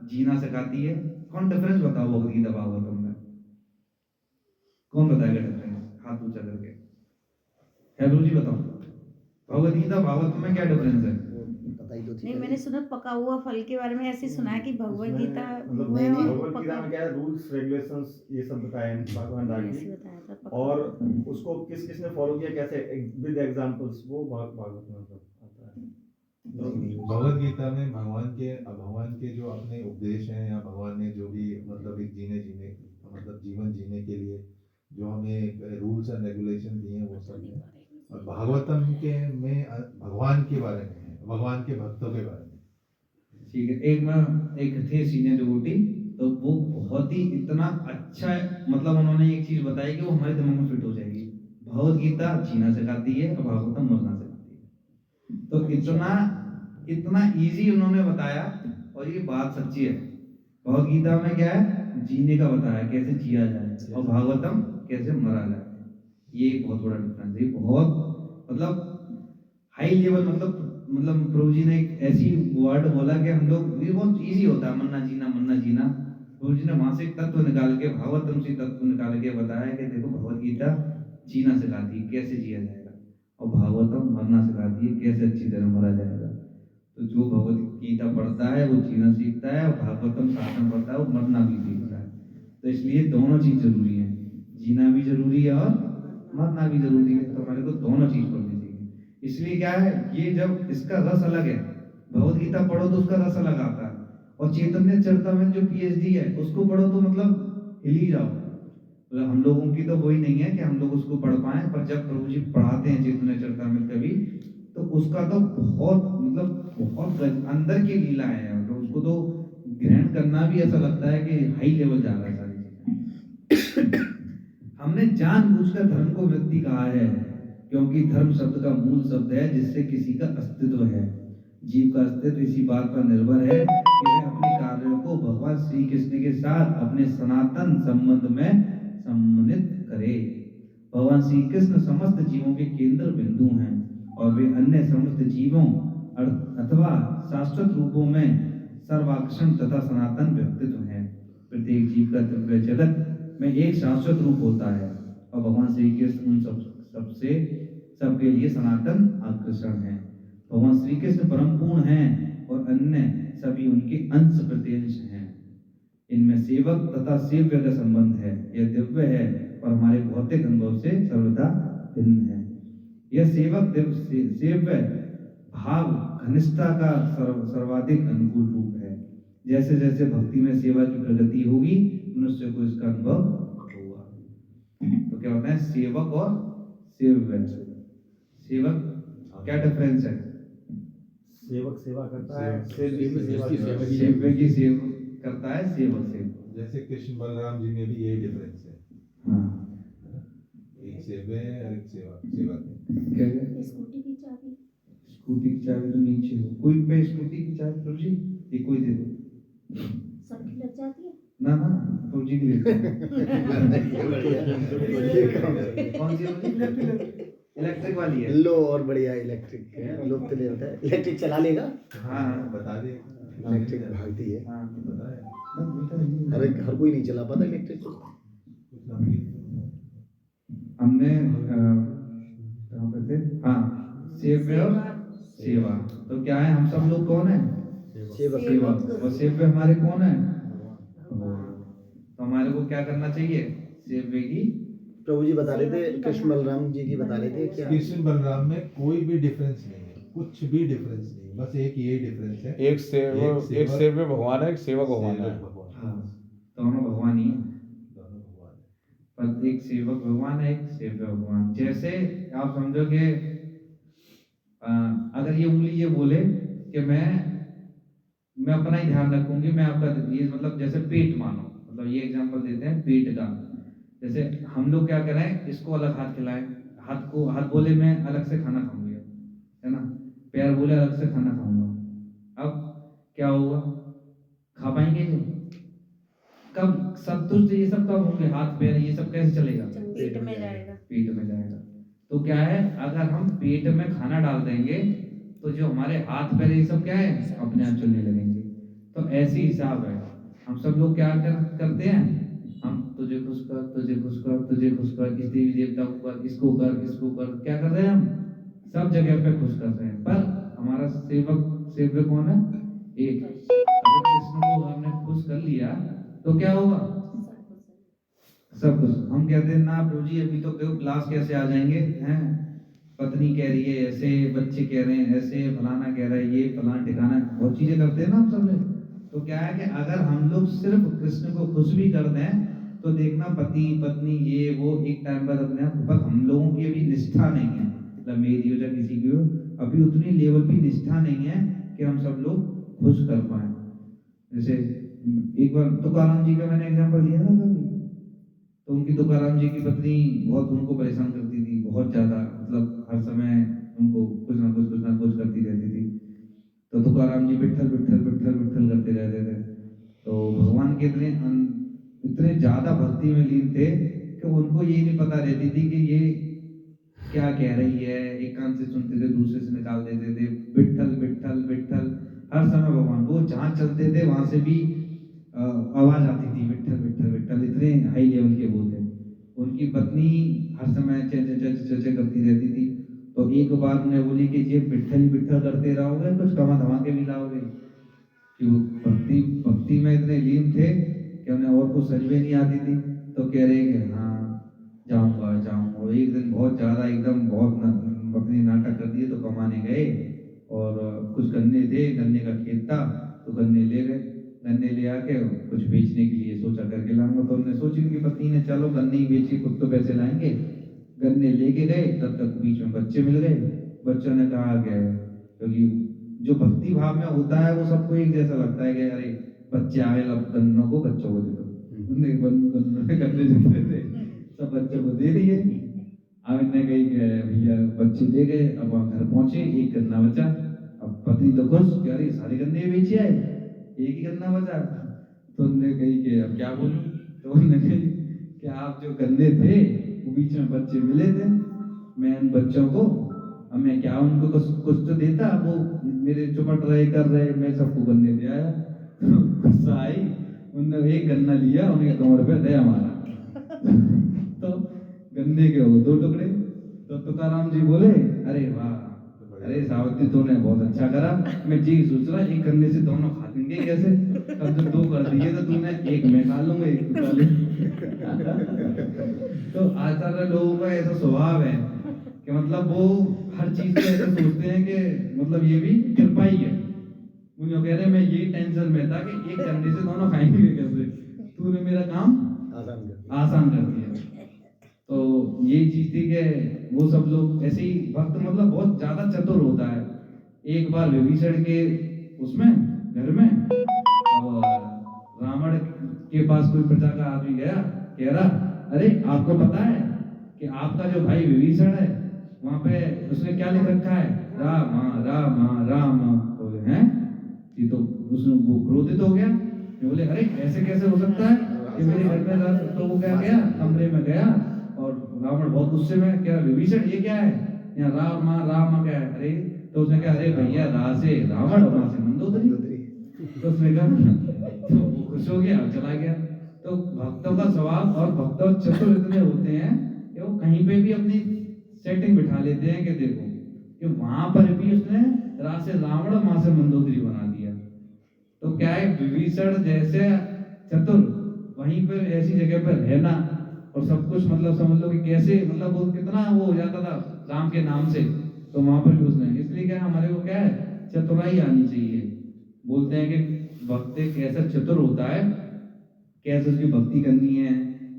जीना सिखाती है। कौन डिफरेंस बताओ भगवत गीता भागवतम में, कौन बताएगा डिफरेंस, हाथ ऊंचा करके। हेलो जी बताओ, भगवत गीता भागवतम में क्या डिफरेंस है? पता ही तो नहीं, मैंने सुना पका हुआ फल के बारे में, ऐसे सुना है कि भगवत गीता मतलब वो है और भगवत गीता पका में क्या है, रूल्स रेगुलेशंस ये सब बताए हैं भगवान राम ऐसे जी, बताया था पका। और उसको किस किस ने फॉलो किया, कैसे विद एग्जांपल्स, वो भागवत में आता है। तो भगवत गीता में भगवान के जो अपने उपदेश हैं, या भगवान ने जो भी मतलब एक मतलब जीवन जीने के लिए जो हमें रूल्स एंड रेगुलेशन दिए हैं वो सब है। और भागवतम के में भगवान के बारे में है, भगवान के भक्तों के बारे में। ठीक है, एक थे सीनियर डिवोटी, तो वो बहुत ही इतना अच्छा मतलब उन्होंने एक चीज बताई कि वो हमारे दिमाग में फिट हो जाएगी। भगवत गीता जीना सिखाती है और भागवतम मरना सिखाती है। तो इतना इजी उन्होंने बताया, और ये बात सच्ची है। भगवत गीता में क्या है, जीने का बताया, कैसे जिया जाए, और भागवतम कैसे मरा जाए। ये एक बहुत बड़ा डिफरेंस है, बहुत मतलब हाई लेवल, मतलब प्रभु जी ने एक ऐसी वर्ड बोला कि हम लोग ये बहुत इजी होता है, मरना जीना। प्रभु जी ने वहां से एक तत्व निकाल के, भागवतम से तत्व निकाल के बताया कि देखो भगवत गीता जीना सिखाती है कैसे जिया जाएगा, और भागवतम मरना सिखाती है कैसे अच्छी तरह मरा जाएगा। तो जो भगवत गीता पढ़ता है वो जीना सीखता है, और भागवतम शासन पढ़ता है वो मरना भी सीखता है। तो इसलिए दोनों चीज जरूरी है, जीना भी जरूरी है और मरना भी जरूरी है। तो हमारे को दोनों चीज पढ़नी चाहिए। इसलिए क्या है, ये जब इसका रस अलग है, भगवत गीता पढ़ो तो उसका रस अलग आता है, और चैतन्य चरितामृत जो पीएचडी है उसको पढ़ो तो मतलब हिल ही जाओ। मतलब हम लोगों की तो वही नहीं है कि हम लोग उसको पढ़ पाए, पर जब प्रभु जी पढ़ाते हैं चैतन्य चरितामृत कभी, तो उसका तो बहुत अंदर की लीला है, मतलब उसको तो ग्रहण करना भी ऐसा लगता है कि हाई लेवल जा रहा है सारी चीजें। हमने जानबूझकर धर्म को वृत्ति कहा है, क्योंकि धर्म शब्द का मूल शब्द है जिससे किसी का अस्तित्व है। जीव का अस्तित्व इसी बात पर निर्भर है कि वह अपने कार्यों को भगवान श्री कृष्ण के साथ अपने सनातन संबंध में सम्मिलित करे। भगवान श्री कृष्ण समस्त जीवों के केंद्र बिंदु हैं, और वे अन्य समस्त जीवों अथवा शाश्वत रूपों में सर्वाकर्षण तथा सनातन व्यक्तित्व हैं। प्रत्येक जीव का दिव्य जगत में एक शाश्वत रूप होता है, और भगवान श्री कृष्ण उन सबके लिए सनातन आकर्षण है। भगवान श्री कृष्ण परम पूर्ण हैं और अन्य सभी उनके अंश प्रत्यंश हैं। इनमें सेवक तथा सेव्य का संबंध है, यह दिव्य है और हमारे भौतिक अनुभव से सर्वथा भिन्न है। यह सेवक सेव्य भाव घनिष्ठता का सर्वाधिक अनुकूल रूप है। जैसे जैसे भक्ति में सेवा की प्रगति होगी मनुष्य को इसका अनुभव होगा। तो क्या होता है सेवक और सेव्य? सेवक क्या डिफरेंस है? सेवक सेवा करता है, सेव्य सेव्य की सेवा करता है, सेवक सेवा। जैसे कृष्ण बलराम जी में भी यही डिफरेंस है, हाँ, एक सेव्य है और एक सेवक है। क्या है? स्कूटी की चाबी, स्कूटी की चाबी तो नीचे हो, कोई पे स्कूटी की चाबी प्रभु जी ये कोई दे दो सबकी लग जाती है। ना ना प्रभु जी के लिए कौन सी इलेक्ट्रिक वाली है? लो और बढ़िया इलेक्ट्रिक है, लोग तो ले होता है इलेक्ट्रिक चला लेगा। हाँ बता दे, इलेक्ट्रिक भागती है, हाँ बताया हर कोई नहीं चला पाता इलेक्ट्रिक को। कुछ नमकीन हमने कहाँ पे थे? हाँ, सेव्य और सेवा। तो क्या है, हम सब लोग कौन है? सेवा। और सेव्य हमारे कौन है? तो हमारे को क्या करना चाहिए? सेव्य की प्रभु जी बता रहे थे, कृष्ण बलराम जी की बता रहे थे क्या कृष्ण बलराम में कोई भी डिफरेंस नहीं है, कुछ भी डिफरेंस नहीं, बस एक यही डिफरेंस है, एक सेव्य भगवान है, एक सेवक भगवान है। हाँ, दोनों भगवान ही है, दोनों भगवान है। पर एक सेवक भगवान है, एक सेव्य भगवान। जैसे आप समझो कि अगर ये उंगली ये बोले कि मैं अपना ही ध्यान रखूंगी, मैं आपका ये मतलब जैसे पेट मानो, मतलब ये एग्जांपल देते हैं पेट का। जैसे हम लोग क्या करें, इसको अलग हाथ खिलाएं, हाथ बोले मैं अलग से खाना खाऊंगी, है ना, पैर बोले अलग से खाना खाऊंगा। अब क्या होगा, खा पाएंगे ये? कब संतुष्ट ये सब कब होंगे? हाथ पैर ये सब कैसे चलेगा? पेट में जाएगा। पेट में जाएगा। तो क्या है, अगर हम पेट में खाना डाल देंगे तो जो हमारे हाथ पैर ये सब क्या है, अपने आप चलने लगेंगे। तो ऐसी हिसाब है, हम सब लोग क्या करते हैं, हम तुझे खुश कर, तुझे खुश कर, तुझे खुश कर, इस देवी देवता को कर, इसको कर, इसको कर, क्या कर रहे हैं हम? सब जगह पे खुश कर रहे हैं। पर हमारा सेव्य कौन है? एक। अगर कृष्ण को हमने खुश कर लिया तो क्या होगा? सब कुछ। हम कहते हैं ना प्रभु जी अभी तो क्लास कैसे आ जाएंगे हैं, पत्नी कह रही है ऐसे, बच्चे कह रहे हैं ऐसे, फलाना कह रहा है ये, फलाना ठिकाना, बहुत चीजें करते हैं ना हम सब लोग। तो क्या है कि अगर हम लोग सिर्फ कृष्ण को खुश भी कर दें तो देखना पति पत्नी ये वो एक टाइम बाद अपने आप, पर हम लोगों की अभी निष्ठा नहीं है, मतलब मेरी हो या किसी की हो, अभी उतनी लेवल की निष्ठा नहीं है कि हम सब लोग खुश कर पाए। जैसे एक बार तुकाराम जी का मैंने एग्जाम्पल दिया ना कभी, तो उनकी तुकाराम जी की पत्नी बहुत उनको परेशान करती थी, बहुत ज्यादा, मतलब हर समय उनको कुछ ना कुछ करती रहती थी। तो तुकाराम जी विट्ठल विट्ठल विट्ठल विट्ठल करते रहते थे। तो भगवान के इतने ज्यादा भक्ति में लीन थे कि उनको ये नहीं पता रहती थी कि ये क्या कह रही है। एक कान से सुनते थे, दूसरे से निकाल देते थे, विट्ठल विट्ठल विट्ठल हर समय भगवान। वो जहाँ चलते थे वहां से भी आवाज आती थी विट्ठल विट्ठल विट्ठल, इतने हाई लेवल के वो थे। उनकी पत्नी हर समय चे करती रहती थी। तो एक बार उन्हें बोली कि ये विट्ठल विट्ठल करते रहोगे, कुछ कमा धमाके भी लाओगे। कि वो भक्ति में इतने लीन थे कि उन्हें और कुछ समझ में नहीं आती थी। तो कह रहे कि हाँ जाऊंगा। एक दिन बहुत ज्यादा एकदम बहुत पत्नी नाटक कर दिए, तो कमाने गए और कुछ गन्ने थे, गन्ने का खेत था, तो गन्ने ले गए। गन्ने ले आके कुछ बेचने के लिए सोचा करके लाऊंगा। तो उन्होंने सोची उनकी पत्नी ने, चलो गन्ने ही बेच के कुछ तो पैसे लाएंगे। गन्ने लेके गए, तब तक बीच में बच्चे मिल गए। बच्चों ने कहा गया, क्योंकि जो भक्ति भाव में होता है वो सबको एक जैसा लगता है कि अरे बच्चे आए, अब गन्नों को बच्चों को दे दो। गन्ने जितने थे सब बच्चों को दे दिए। अब इन्हें कही भैया बच्चे ले गए। अब वहाँ घर पहुंचे, एक गन्ना बचा। अब पत्नी तो खुश कि अरे सारे गन्ने बेचे आए, एक ही गन्ना बचा। तो उन्होंने कही कि अब क्या बोलूं। तो उन्होंने कही कि आप जो गन्ने थे वो बीच में बच्चे मिले थे, मैं उन बच्चों को, अब मैं क्या उनको कुछ तो देता, वो मेरे चुपट रहे कर रहे, मैं सबको गन्ने दे आया। तो गुस्सा आई, उन्होंने एक गन्ना लिया, उनके कमर पे दया मारा। तो गन्ने के हो 2 टुकड़े। तो तुकाराम जी बोले अरे वाह, अरे सावित्री तूने बहुत अच्छा करा, मैं जी सोच रहा एक करने से दोनों खा लेंगे कैसे, तब जब 2 कर दिए तो तूने एक मैं खा लूंगा एक तू खा ले। तो आचार्य लोगों का ऐसा स्वभाव है कि मतलब वो हर चीज को ऐसे सोचते हैं कि मतलब ये भी कृपा ही है। मुझे कह रहे मैं यही टेंशन में था कि एक करने से दोनों खाएंगे कैसे, तूने मेरा काम आसान कर दिया। तो यही चीज थी कि वो सब लोग ऐसे ही भक्त मतलब बहुत ज्यादा चतुर होता है। एक बार विभीषण के उसमें घर में अब रावण के पास कोई प्रजा का आदमी गया, कह रहा अरे आपको पता है कि आपका जो भाई विभीषण है वहां पे उसने क्या लिख रखा है, राम राम राम। बोले हैं ये तो उसने वो क्रोधित हो गया, बोले अरे ऐसे कैसे हो सकता है कि मेरे घर में। तो वो क्या गया कमरे में गया और रावण बहुत गुस्से में कह रहा विभीषण ये क्या है यहाँ राम क्या है। अरे तो उसने कहा अरे भैया रा से रावण और रा से मंदोदरी। तो उसने कहा तो वो खुश हो गया और चला गया। तो भक्तों का स्वभाव और भक्तों चतुर इतने होते हैं कि वो कहीं पे भी अपनी सेटिंग बिठा लेते हैं कि देखो कि वहां पर भी उसने रा से रावण मां से मंदोदरी बना दिया। तो क्या है विभीषण जैसे चतुर वहीं पर ऐसी जगह पर रहना और सब कुछ मतलब समझ लो कि कैसे मतलब वो कितना वो हो जाता था राम के नाम से। तो वहां पर भी उसने इसलिए क्या हमारे को क्या है चतुराई आनी चाहिए। बोलते हैं कि भक्त एक ऐसा चतुर होता है, कैसे उसकी भक्ति करनी है,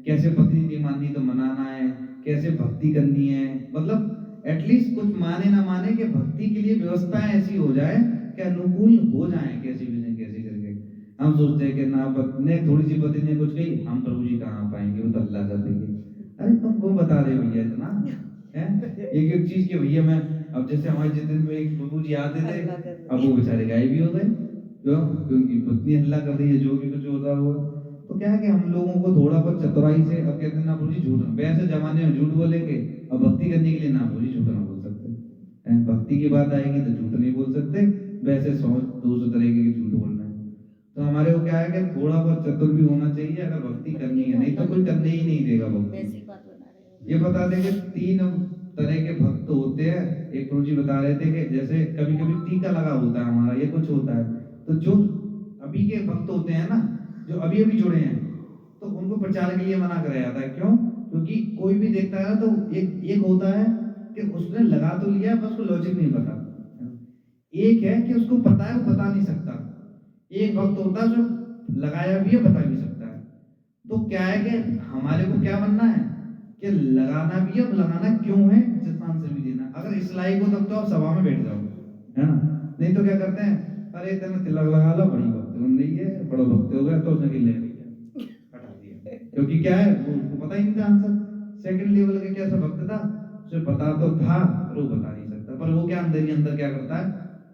कैसे पत्नी नहीं माननी तो मनाना है, कैसे भक्ति करनी है, मतलब एटलीस्ट कुछ माने ना माने कि भक्ति के लिए व्यवस्थाएं ऐसी हो जाए कि अनुकूल हो जाए कैसे भी नहीं कैसे करके। हम सोचते हैं कि ना पत्नी थोड़ी सी पत्नी ने कुछ कही हम प्रभु जी कहाँ पाएंगे, वो तो अल्लाह कर देंगे। अरे तुम को बता रहे भैया इतना है एक एक चीज के भैया। मैं अब जैसे हमारे जितने में एक प्रभु जी आते थे अब वो बेचारे गायब भी हो गए क्यों, क्योंकि पत्नी हल्ला कर रही है जो भी कुछ होता है वो। तो क्या है कि हम लोगों को थोड़ा बहुत चतुराई से अब कहते हैं ना प्रभु जी झूठ, वैसे जमाने में झूठ बोलेंगे अब भक्ति करने के लिए ना प्रभु जी झूठ ना बोल सकते, भक्ति की बात आएगी तो झूठ नहीं बोल सकते, वैसे 100-200 तरीके के झूठ बोलना है। तो हमारे को क्या है कि थोड़ा बहुत चतुर भी होना चाहिए अगर भक्ति करनी है, नहीं तो कोई करने ही नहीं देगा भक्ति। ये बता दें कि 3 तरह के भक्त होते हैं। एक प्रभु जी बता रहे थे कि जैसे कभी कभी टीका लगा होता है हमारा ये कुछ होता है, तो जो अभी के भक्त होते हैं ना जो अभी अभी जुड़े हैं तो उनको प्रचार के लिए मना कराया जाता है। क्यों? क्योंकि कोई भी देखता है तो एक होता है कि उसने लगा तो लिया बस उसको लॉजिक नहीं पता, एक है कि उसको पता है वो बता नहीं सकता, एक भक्त होता है जो लगाया भी है बता भी सकता है। तो क्या है कि हमारे को क्या बनना है कि लगाना भी है, लगाना क्यों है जितना आंसर भी देना। अगर इस लायक हो तब तो आप सभा में बैठ जाओ, है ना, नहीं तो क्या करते हैं अरे तेने तिलक लगा लो बड़ी भक्त नहीं है बड़ा भक्त हो गया तो उसने किले हटा दिया, क्योंकि क्या है वो उसको पता ही नहीं था आंसर। सेकंड लेवल का कैसा भक्त था उसे पता तो था पर वो बता नहीं सकता, पर वो क्या अंदर ही अंदर क्या करता है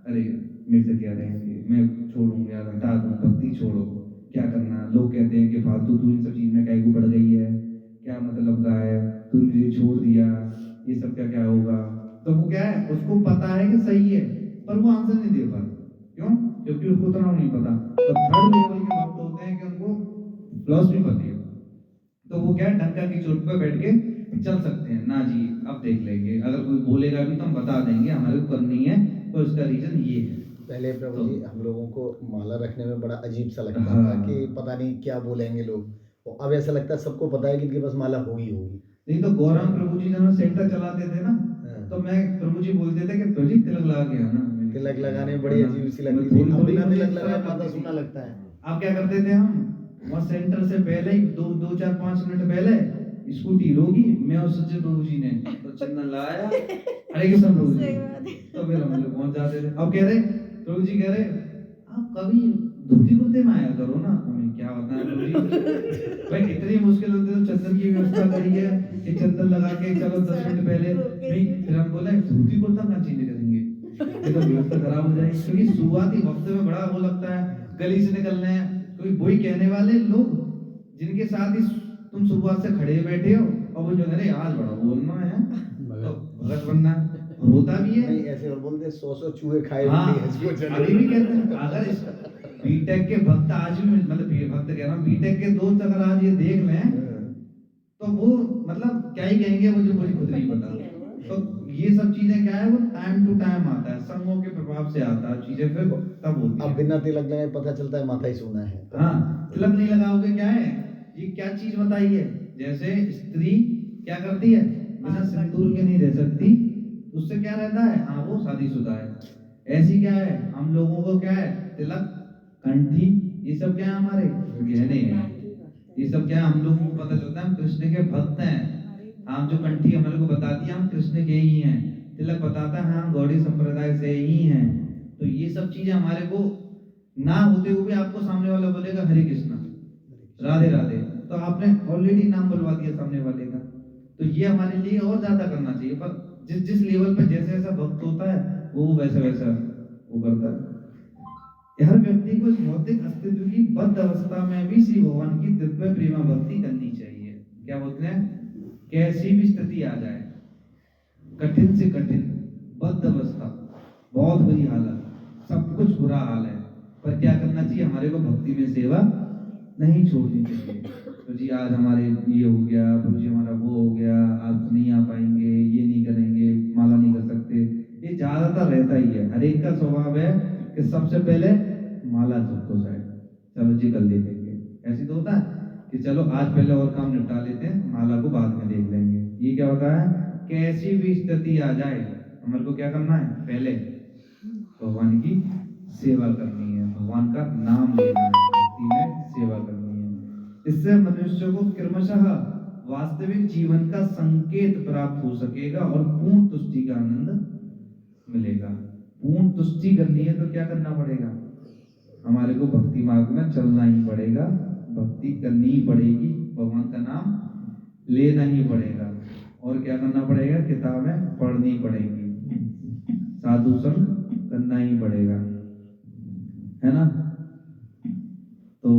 अरे मेरे से क्या रहेंगे मैं छोड़ूंगा यार हटा दूं भक्ति छोड़ो क्या करना। लोग कहते हैं कि फालतू तू इन सब चीज में काहे को पड़ गई है, क्या मतलब का है तूने मुझे छोड़ दिया ये सब क्या क्या होगा। तो वो क्या है उसको पता है कि सही है पर वो आंसर नहीं दे पाता, क्यों? क्योंकि उसको उतना नहीं पता। तो थर्ड लेवल के भक्त होते हैं कि उनको फिलॉसफी पता है, तो वो क्या है डंका की चोट पर बैठ के चल सकते हैं ना जी अब देख लेंगे, अगर कोई बोलेगा भी तो हम बता देंगे हमारे को करनी है तो इसका रीजन ये है। पहले प्रभु तो, जी हम लोगों को माला रखने में बड़ा अजीब सा लगता था हाँ। कि पता नहीं क्या बोलेंगे लोग, तो अब ऐसा लगता है सबको पता है कि इनके पास माला होगी होगी। नहीं तो गौरांग प्रभु जी जब सेंटर चलाते थे ना तो मैं प्रभु जी बोलते थे कि प्रभु जी तिलक लगा के आना। तिलक लगाने में बड़ी अजीब सी लगती थोड़ी थी, थोड़ी बिना तिलक मुझे लगाए लगती माता थी। सुना लगता है। अब क्या करते थे हम वहाँ सेंटर से पहले ही 2-4-5 मिनट पहले स्कूटी रोकी मैं और सचिन प्रभु जी ने तो चंदन लगाया हरे कृष्ण प्रभु जी तो फिर हम लोग पहुंच जाते थे। अब कह रहे प्रभु जी कह रहे आप कभी धोती कुर्ते में आया करो ना, हमें क्या बताएं प्रभु जी भाई इतनी मुश्किल होती है तो चंदन की व्यवस्था करी है कि चंदन लगा के चलो 10 मिनट पहले नहीं, फिर हम बोले धोती कुर्ता कहाँ चेंज करेंगे ये तो व्यवस्था खराब हो जाएगी। क्योंकि शुरुआती वक्त में बड़ा वो लगता है गली से निकलने हैं, क्योंकि वही कहने वाले लोग जिनके साथ ही तुम शुरुआत से खड़े बैठे हो और वो जो अरे आज बड़ा बोलना है तो भगत बनना है होता भी है। नहीं ऐसे और बोलते 100 चूहे खाए हाँ, हुए हैं, इसको चल अभी भी कहते हैं अगर इस बीटेक के भक्त आज भी मतलब भक्त कह रहा हूँ बीटेक के दोस्त अगर आज ये देख लें तो वो मतलब क्या ही कहेंगे मुझे खुद नहीं पता तो ये सब चीजें क्या है, वो टाइम टू टाइम आता है, संगों के प्रभाव से आता है, चीजें फिर तब होती अब है। बिना तिलक लगाए पता चलता है माथा ही सोना है। हाँ, तिलक नहीं लगाओगे क्या है, ये क्या चीज बताई है। जैसे स्त्री क्या करती है, बिना सिंदूर के नहीं रह सकती, उससे क्या रहता है, हाँ वो शादीशुदा है। ऐसी क्या है, हम लोगों को क्या है, तिलक, कंठी, ये सब क्या है, हमारे गहने हैं। ये सब क्या है, हम लोगों को पता चलता है हम कृष्ण के भक्त हैं। हम जो कंठी हमारे को बताती है हम कृष्ण के ही हैं, तिलक बताता है हम गौड़ी संप्रदाय से ही हैं। तो ये सब चीजें हमारे को ना होते हुए भी आपको सामने वाला बोलेगा हरे कृष्णा, राधे राधे, तो आपने ऑलरेडी नाम बुलवा दिया सामने वाले का। तो ये हमारे लिए और ज्यादा करना चाहिए, पर जिस जिस लेवल पे जैसे जैसा भक्त होता है वो वैसा वैसा वो करता है। हर व्यक्ति को इस भौतिक अस्तित्व की बद्ध अवस्था में भी श्री भगवान की दिव्य प्रेमा भक्ति करनी चाहिए। क्या बोलते हैं, कैसी भी स्थिति आ जाए, कठिन से कठिन बद्ध अवस्था, बहुत बुरी हालत, सब कुछ बुरा हाल है, पर क्या करना चाहिए, हमारे को भक्ति में सेवा नहीं छोड़नी चाहिए। तो जी आज हमारे ये हो गया, प्रभु जी हमारा वो हो गया, आज नहीं आ पाएंगे, ये नहीं करेंगे, माला नहीं कर सकते, ये ज्यादातर रहता ही है। हर एक का स्वभाव है कि सबसे पहले माला सबको जाए, चलो जी कल देखेंगे। ऐसे तो होता है कि चलो आज पहले और काम निपटा लेते हैं, माला को बाद में देख लेंगे। ये क्या होता है, कैसी भी स्थिति आ जाए हमारे को क्या करना है, पहले भगवान की सेवा करनी है, भगवान का नाम लेना है, भक्ति में सेवा करनी है। इससे मनुष्य को क्रमशः वास्तविक जीवन का संकेत प्राप्त हो सकेगा और पूर्ण तुष्टि का आनंद मिलेगा। पूर्ण तुष्टि करनी है तो क्या करना पड़ेगा, हमारे को भक्ति मार्ग में चलना ही पड़ेगा, भक्ति करनी ही पड़ेगी, भगवान का नाम लेना ही पड़ेगा, और क्या करना पड़ेगा, किताबें पढ़नी पड़ेगी, साधु संग करना ही पड़ेगा, है ना। तो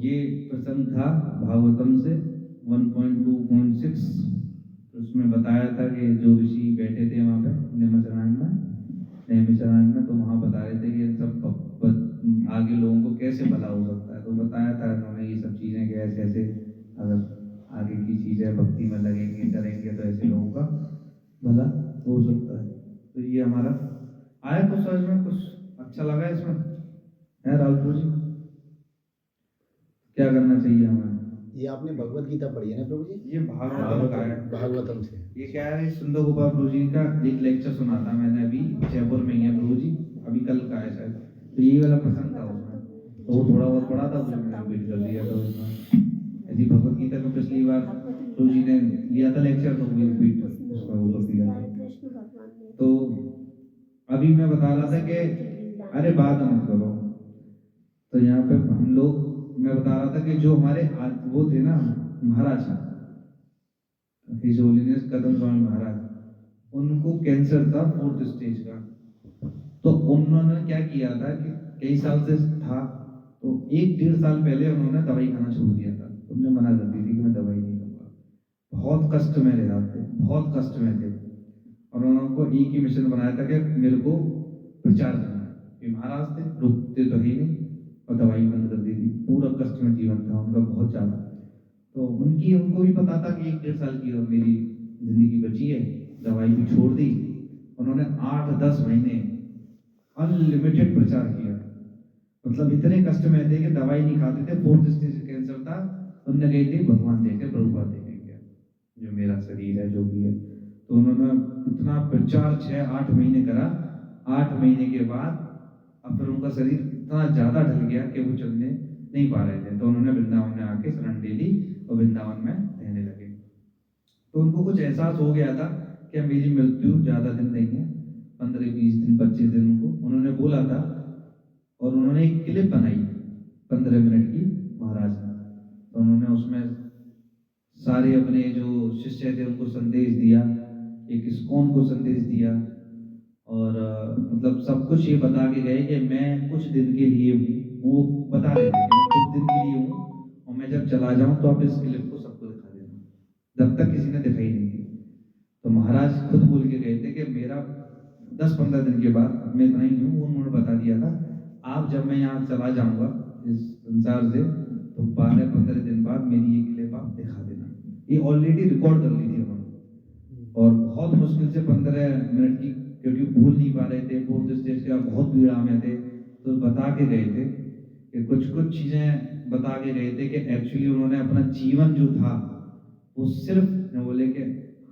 ये प्रसंग था भागवतम से 1.2.6। तो उसमें बताया था कि जो ऋषि बैठे थे वहाँ पे नैमिषारण्य में, तो वहाँ बता रहे थे कि इन सब आगे लोगों को कैसे भला हो सकता है। तो बताया था उन्होंने ये सब चीज़ें कि ऐसे ऐसे अगर आगे की चीज़ें भक्ति में लगेंगे करेंगे तो ऐसे लोगों का भला हो सकता है। तो ये हमारा आया कुछ समझ में, कुछ अच्छा लगा इसमें है राहुल जी, क्या करना चाहिए हमें। ये आपने भगवत गीता पढ़ी है ना प्रभु जी? ये भागवतम का है, भागवतम से। ये क्या है, सुंदर गोपाल प्रभु जी का एक लेक्चर सुना था मैंने, अभी जयपुर में ही है प्रभु जी, अभी कल का है शायद। तो यही वाला प्रसंग था उसमें, तो वो थोड़ा बहुत पढ़ा था, उसमें मैंने रिपीट कर दिया था उसमें। ऐसी भगवत गीता को पिछली बार प्रभु जी ने लिया था लेक्चर, तो वो रिपीट उसका वो कर दिया था। तो अभी मैं बता रहा था कि अरे बात मत करो, तो यहाँ पे हम लोग, मैं बता रहा था कि जो हमारे वो थे ना महाराज, हिज होलीनेस कदम स्वामी महाराज, उनको कैंसर था 4th स्टेज का। तो उन्होंने क्या किया था कि कई साल से था, तो 1-1.5 साल पहले उन्होंने दवाई खाना छोड़ दिया था। उन्होंने मना कर दी थी कि मैं दवाई नहीं लूंगा, बहुत कष्ट में रह रहे थे, बहुत कष्ट में थे, और उनको एक ही मिशन बनाया था कि मेरे को प्रचार करना है। ये महाराज थे, रुकते तो ही नहीं, और दवाई बंद कर दी थी, पूरा कष्ट में जीवन था उनका बहुत ज़्यादा। तो उनको भी पता था कि 1-1.5 साल की और मेरी जिंदगी बची है, दवाई भी छोड़ दी। उन्होंने 8-10 महीने अनलिमिटेड प्रचार किया, मतलब इतने कष्ट में थे कि दवाई नहीं खाते थे, 4th स्टेज कैंसर था। उन्होंने कही थी भगवान देखे, प्रभुपाद देखेंगे जो मेरा शरीर है जो भी है। तो उन्होंने इतना प्रचार 6-8 महीने करा, 8 महीने के बाद अब फिर उनका शरीर इतना ज़्यादा ढल गया कि वो चलने नहीं पा रहे थे। तो उन्होंने वृंदावन में आके शरण ले ली और वृंदावन में रहने लगे। तो उनको कुछ एहसास हो गया था कि मेरी मृत्यु ज़्यादा दिन नहीं है, 15-20 दिन 25 दिन उन्होंने बोला था। और उन्होंने एक क्लिप बनाई 15 मिनट की महाराज ने, तो उन्होंने उसमें सारे अपने जो शिष्य थे उनको संदेश दिया, एक इस्कॉन को संदेश दिया, और मतलब सब कुछ ये बता के गए कि मैं कुछ दिन के लिए हूँ, वो बता रहे थे कि मैं कुछ दिन के लिए हूँ, और मैं जब चला जाऊँ तो आप इस क्लिप को सबको दिखा देना, जब तक किसी ने दिखाई नहीं दी। तो महाराज खुद बोल के गए थे कि मेरा 10-15 दिन के बाद, मैं इतना ही हूँ, उन्होंने बता दिया था, आप जब मैं यहाँ चला जाऊँगा इस संसार से, तो 12-15 दिन बाद मेरी ये क्लिप आप दिखा देना। ये ऑलरेडी रिकॉर्ड कर ली थी उन्होंने, और बहुत मुश्किल से 15 मिनट की, क्योंकि भूल नहीं पा रहे थे, 4th स्टेज का बहुत पीड़ा में थे, तो बता के गए थे कि कुछ चीज़ें बता के गए थे कि एक्चुअली उन्होंने अपना जीवन जो था वो सिर्फ बोले कि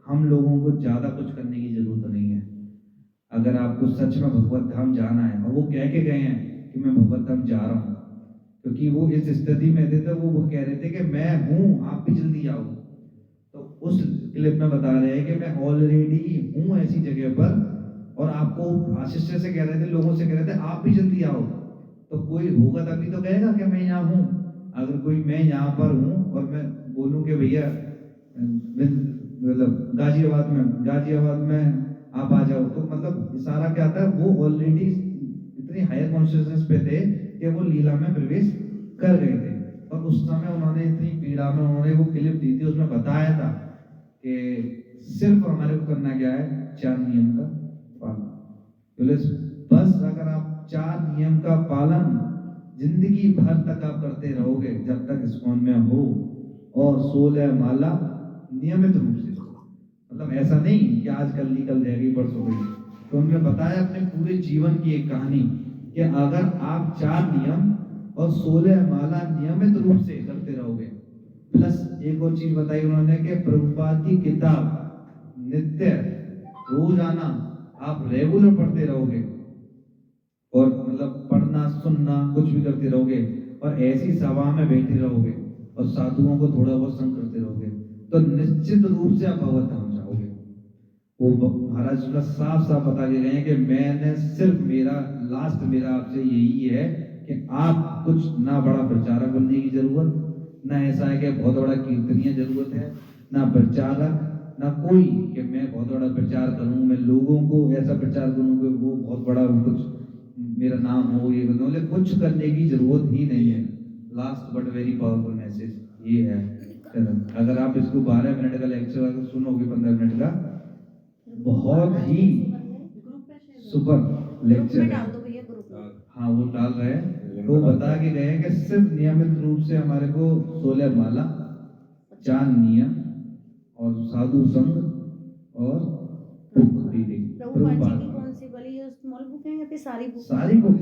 हम लोगों को ज़्यादा कुछ करने की ज़रूरत नहीं है, अगर आपको सच में भगवत धाम जाना है। और वो कह के गए हैं कि मैं भगवत धाम जा रहा हूँ, क्योंकि वो इस स्थिति में थे तो वो कह रहे थे कि मैं हूँ, आप भी जल्दी आओ। तो उस क्लिप में बता रहे हैं कि मैं ऑलरेडी हूँ ऐसी जगह पर, और आपको आशीष से कह रहे थे, लोगों से कह रहे थे आप भी जल्दी आओ। तो कोई होगा तभी तो कहेगा कि मैं यहाँ हूँ। अगर कोई मैं यहाँ पर हूँ और मैं बोलूँ कि भैया मतलब गाजियाबाद में आप आ जाओ, तो मतलब इशारा क्या था, वो ऑलरेडी इतनी हायर कॉन्शियसनेस पे थे कि वो लीला में प्रवेश कर गए थे। और उस समय उन्होंने इतनी पीड़ा में उन्होंने वो क्लिप दी थी, उसमें बताया था कि सिर्फ हमारे को करना क्या है, 4 नियम का पालन। बस अगर आप 4 नियम का पालन जिंदगी भर तक आप करते रहोगे, जब तक इस्कॉन में हो, और 16 माला नियमित रूप से, मतलब ऐसा नहीं कि आज कल निकल जाएगी परसों गई। तो उन्होंने बताया अपने पूरे जीवन की एक कहानी कि अगर आप 4 नियम और 16 माला नियमित रूप से करते रहोगे, प्लस एक और चीज बताई उन्होंने कि प्रभुपाद की किताब नित्य रोजाना आप रेगुलर पढ़ते रहोगे, और मतलब पढ़ना सुनना कुछ भी करते रहोगे, और ऐसी सभा में बैठे रहोगे और साधुओं को थोड़ा बहुत संग करते रहोगे, तो निश्चित रूप से आप भगवत धाम जाओगे। वो महाराज का साफ साफ बता के गए हैं कि मैंने सिर्फ मेरा आपसे यही है कि आप कुछ ना बड़ा प्रचारक बनने की जरूरत, ना ऐसा है कि बहुत बड़ा कीर्तनीय जरूरत है, ना प्रचारक, ना कोई कि मैं बहुत बड़ा प्रचार करूं, मैं लोगों को ऐसा प्रचार करूं कि वो बहुत बड़ा कुछ मेरा नाम हो, ये बोले कुछ करने की जरूरत ही नहीं है। Last but very powerful message ये है। अगर आप इसको 12 मिनट का लेक्चर अगर सुनोगे, 15 मिनट का, बहुत ही सुपर लेक्चर है। हाँ वो डाल रहे हैं, तो बता के गए हैं कि सिर्फ नियमित रूप से हमारे को 16 माला, 4 नियम और साधु संग और बुक रीडिंग। स्मॉल बुक है या फिर सारी बुक? सारी बुक,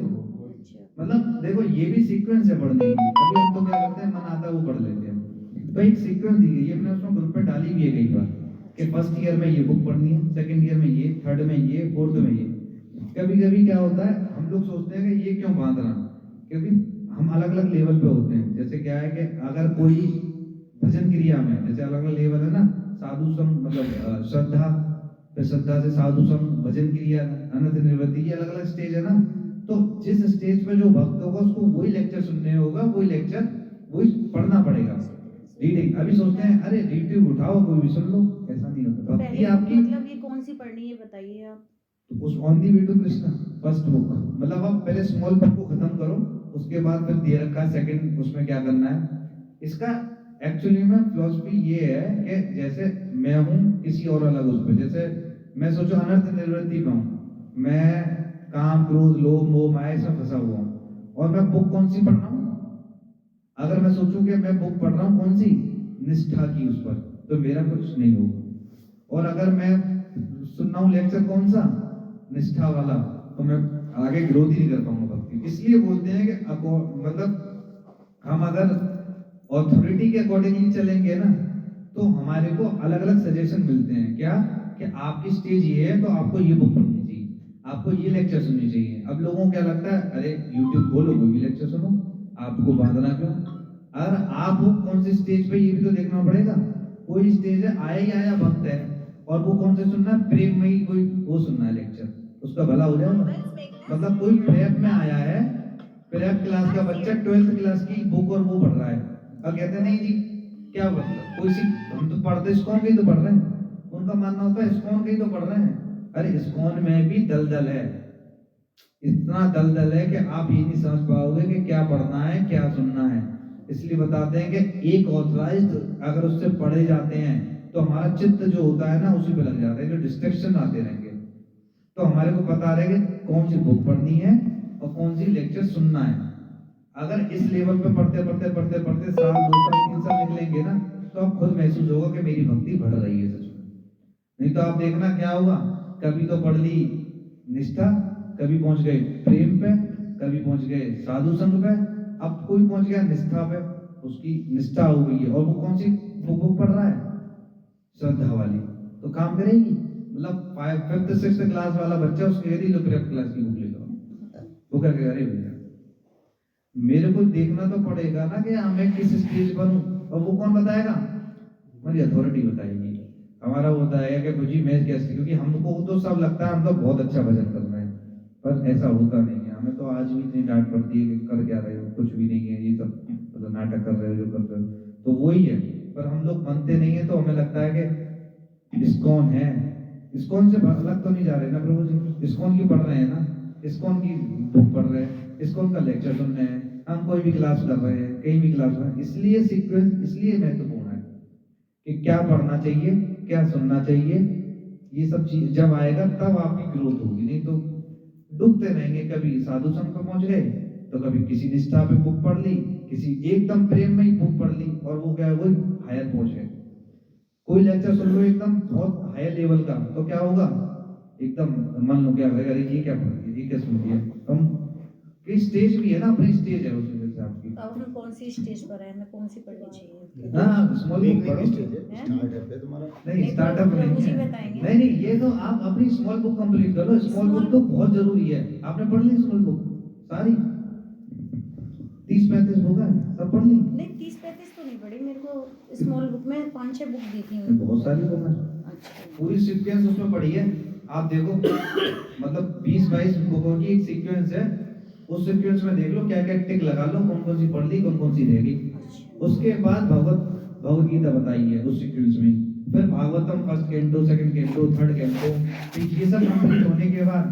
मतलब देखो ये भी सीक्वेंस है पढ़ने की। अभी हम तो क्या करते हैं, मन आता है वो पढ़ लेते हैं, तो एक सीक्वेंस दी गई है, मैंने उसमें ग्रुप पे डाली भी है कई बार कि फर्स्ट ईयर में ये बुक पढ़नी है, सेकंड ईयर में ये, थर्ड में ये, फोर्थ में ये। कभी कभी क्या होता है, हम लोग सोचते हैं कि ये क्यों बांध रहा, क्योंकि हम अलग अलग लेवल पे होते हैं। जैसे क्या है कि अगर कोई भजन क्रिया में, जैसे अलग अलग लेवल है ना, साधु संग मतलब श्रद्धा, फिर श्रद्धा से साधु संग, भजन क्रिया, अनंत निवृत्ति, ये अलग अलग स्टेज है ना। तो जिस स्टेज पे जो भक्त होगा उसको वही लेक्चर सुनने होगा, वही लेक्चर वही पढ़ना पड़ेगा। रीडिंग अभी सोचते हैं अरे यूट्यूब उठाओ कोई भी सुन लो, ऐसा नहीं होता। भक्ति आपकी मतलब ये कौन सी पढ़नी है बताइए आप? उस on the way to Krishna first book, मतलब आप पहले स्मॉल बुक को खत्म करो, उसके बाद फिर दे रखा सेकंड, उसमें क्या करना है। इसका एक्चुअली में फिलॉसफी ये है कि जैसे मैं हूँ किसी और अलग उस पर, जैसे मैं सोचो अनर्थ निवृत्ति में हूँ, मैं काम क्रोध लोभ मोह माया इसमें फंसा हुआ हूँ, और मैं बुक कौन सी पढ़ रहा हूँ। अगर मैं सोचूं कि मैं बुक पढ़ रहा हूँ कौन सी, निष्ठा की, उस पर, तो मेरा कुछ नहीं होगा। और अगर मैं सुन रहा हूँ लेक्चर कौन सा, निष्ठा वाला, तो मैं आगे ग्रोथ ही नहीं कर पाऊंगा भक्ति। इसलिए बोलते हैं कि मतलब हम अगर ऑथोरिटी के अकॉर्डिंगली चलेंगे ना, तो हमारे को अलग अलग सजेशन मिलते हैं। क्या कि आपकी स्टेज ये है तो आपको ये बुक पढ़नी चाहिए, आपको ये लेक्चर सुननी चाहिए। अब लोगों को क्या लगता है, अरे यूट्यूब खोलो कोई भी लेक्चर सुनो, आपको बांधना क्यों। अगर आप हो कौन सी स्टेज पे, ये भी तो देखना पड़ेगा। कोई स्टेज है, आया ही आया भक्त है, और वो कौन से सुनना है, प्रेम में ही कोई वो सुनना है लेक्चर, उसका भला हो जाएगा। मतलब कोई प्रेप में आया है, प्रेप क्लास का बच्चा 12th क्लास की बुक और वो पढ़ रहा है, और कहते हैं नहीं जी क्या मतलब कोई सी, हम तो पढ़ते इस्कॉन के ही तो पढ़ रहे हैं। उनका मानना होता है इस्कॉन के ही तो पढ़ रहे हैं। अरे इस्कॉन में भी दलदल है, इतना दलदल है कि आप ये नहीं समझ पाओगे कि क्या पढ़ना है क्या सुनना है। इसलिए बताते हैं कि एक ऑथराइज्ड अगर उससे पढ़े जाते हैं तो हमारा चित्त जो होता है ना उसी पे लग जाता है, जो डिस्ट्रैक्शन आते रहेंगे। तो हमारे को पता रहे कि कौन सी बुक पढ़नी है और कौन सी लेक्चर सुनना है। अगर इस लेवल पे पढ़ते पढ़ते पढ़ते पढ़ते साल 2 साल 3 साल निकलेंगे ना, तो आप खुद महसूस होगा कि मेरी भक्ति बढ़ रही है सच में। नहीं अभी तो आप देखना क्या होगा, कभी तो पढ़ ली निष्ठा, कभी पहुंच गए प्रेम पे, कभी पहुंच गए साधु संग पे, अब कोई पहुंच गया निष्ठा पे, उसकी निष्ठा हो गई है और वो कौन सी बुक पढ़ रहा है, श्रद्धा वाली, तो काम करेगी। मतलब 5th 6th क्लास वाला बच्चा उसके यदि लो प्रेप क्लास की बुक ले लो, वो क्या कह रहे भैया मेरे को देखना तो पड़ेगा ना कि मैं किस स्टेज पर हूँ, और वो कौन बताएगा, हमारी अथॉरिटी बताएगी। हमारा वो बताएगा कि भजी मैं कैसे, क्योंकि हमको तो सब लगता है हम तो बहुत अच्छा भजन कर रहे हैं, पर ऐसा होता नहीं है। हमें तो आज भी इतनी डांट पड़ती है कि कर क्या रहे हो, कुछ भी नहीं है, ये सब मतलब नाटक कर रहे हो जो कर रहे हो, तो वही है। पर हम लोग मानते नहीं है, तो हमें लगता है कि इस्कॉन है, इस्कॉन से अलग तो नहीं जा रहे ना प्रभु जी, इस्कॉन की पढ़ रहे हैं ना, इस्कॉन की बुक पढ़ रहे हैं, इस्कॉन का लेक्चर सुन रहे हैं, हम कोई भी क्लास कर रहे हैं, कहीं भी क्लास में। इसलिए सीक्वेंस इसलिए महत्वपूर्ण है कि क्या पढ़ना चाहिए, क्या सुनना चाहिए, ये सब चीज जब आएगा तब आपकी ग्रोथ होगी, नहीं तो डूबते रहेंगे। कभी साधु संग पर पहुंच गए तो कभी किसी निष्ठा पे बुक पढ़ ली, किसी एकदम प्रेम में ही बुक पढ़ ली, और वो क्या है वही हायर पहुंच गए। कोई लेक्चर सुन लो एकदम बहुत हाई लेवल का, तो क्या होगा, एकदम मन लो क्या करेगा, अरे ये क्या पढ़ दिया, ये क्या सुन दिया। हम की स्टेज भी है ना, अपनी स्टेज है उस वजह से आपकी। अब हम कौन सी स्टेज पर है, हमें कौन सी पढ़नी चाहिए? हाँ स्मॉल बुक पढ़ो, स्टेज है, स्टार्टअप है तुम्हारा। नहीं स्टार्टअप नहीं प्रभु जी है, बताएंगे। नहीं ये तो आप अपनी स्मॉल बुक कंप्लीट कर लो। स्मॉल बुक तो बहुत जरूरी है। आपने पढ़ ली स्मॉल बुक सारी 30-35 बुक है, सब पढ़ ली? नहीं 30-35 तो नहीं पढ़ी, मेरे को स्मॉल बुक में 5-6 बुक दी थी। बहुत सारी बुक है, अच्छा पूरी सीक्वेंस उसमें पढ़ी है। आप देखो मतलब 20-22 बुकों की एक सीक्वेंस है, उस सीक्वेंस में देख लो क्या क्या टिक लगा लो, कौन कौन सी पढ़ ली, कौन कौन सी रह गई। उसके बाद भगवत गीता बताई है उस सीक्वेंस में, फिर Bhagavatam first canto, second canto, third canto, ये सब कंप्लीट होने के बाद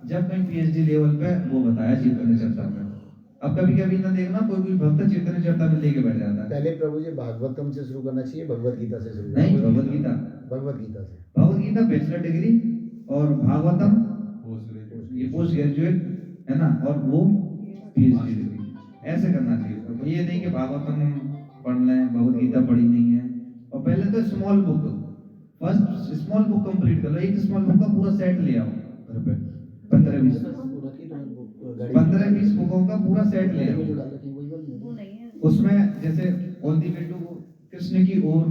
जब कहीं पीएचडी लेवल पे वो बताया चैतन्य चर्चा में। अब कभी कभी ना देखना कोई भक्त चैतन्य चर्चा में लेके बैठ जाता है। पहले प्रभु जी भागवतम से शुरू करना चाहिए, भगवत गीता से शुरू नहीं भगवत गीता, भगवत गीता से। भगवत गीता बैचलर डिग्री और भागवतम ये पोस्ट ग्रेजुएट है ना, और वो पीएचडी डिग्री, ऐसे करना चाहिए। तो ये नहीं कि भागवतम पढ़ लें, भगवत गीता पढ़ी नहीं है। और पहले तो small book, first small book complete कर लो, एक स्मॉल बुक का पूरा सेट ले आओ घर पे, 15-20 बुकों का पूरा सेट ले आओ। वो नहीं है उसमें जैसे all the way to Krishna की ओर,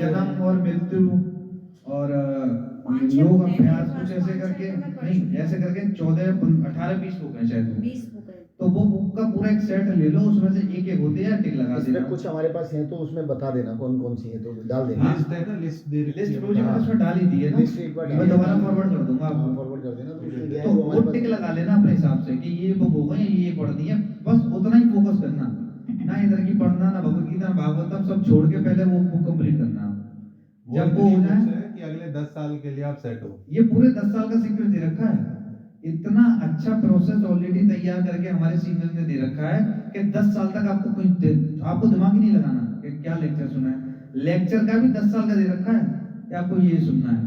जन्म और मृत्यु और योग अभ्यास, कुछ ऐसे करके नहीं, ऐसे करके 18-20 बुक है शायद, 20 बुक है। तो वो बुक का पूरा एक सेट ले लो, उसमें से एक एक होते हैं, टिक लगा देना। कुछ हमारे पास है तो उसमें बता देना कौन कौन सी है, तो डाल देना। लिस्ट है ना, लिस्ट दे रखी लिस्ट है। प्रोजेक्ट में उसमें डाल ही दी है ना, लिस्ट एक बार मैं दोबारा फॉरवर्ड कर दूंगा आपको। फॉरवर्ड कर देना, तो उसमें क्या है, तो वो वो हमारे टिक पास लगा लेना अपने हिसाब से कि ये बुक हो गई, ये पढ़नी है, बस उतना ही फोकस करना, ना इधर की पढ़ना, ना भगवत गीता, ना भागवतम, सब छोड़ के पहले वो बुक कंप्लीट करना। जब वो हो जाए कि अगले 10 साल के लिए आप सेट हो। ये पूरे 10 साल का सीक्वेंस दे रखा है, इतना अच्छा प्रोसेस ऑलरेडी तैयार करके हमारे सीनियर ने दे रखा है कि 10 साल तक आपको दिमाग ही नहीं लगाना कि क्या लेक्चर सुना है। लेक्चर का भी 10 साल का दे रखा है कि आपको ये सुनना है।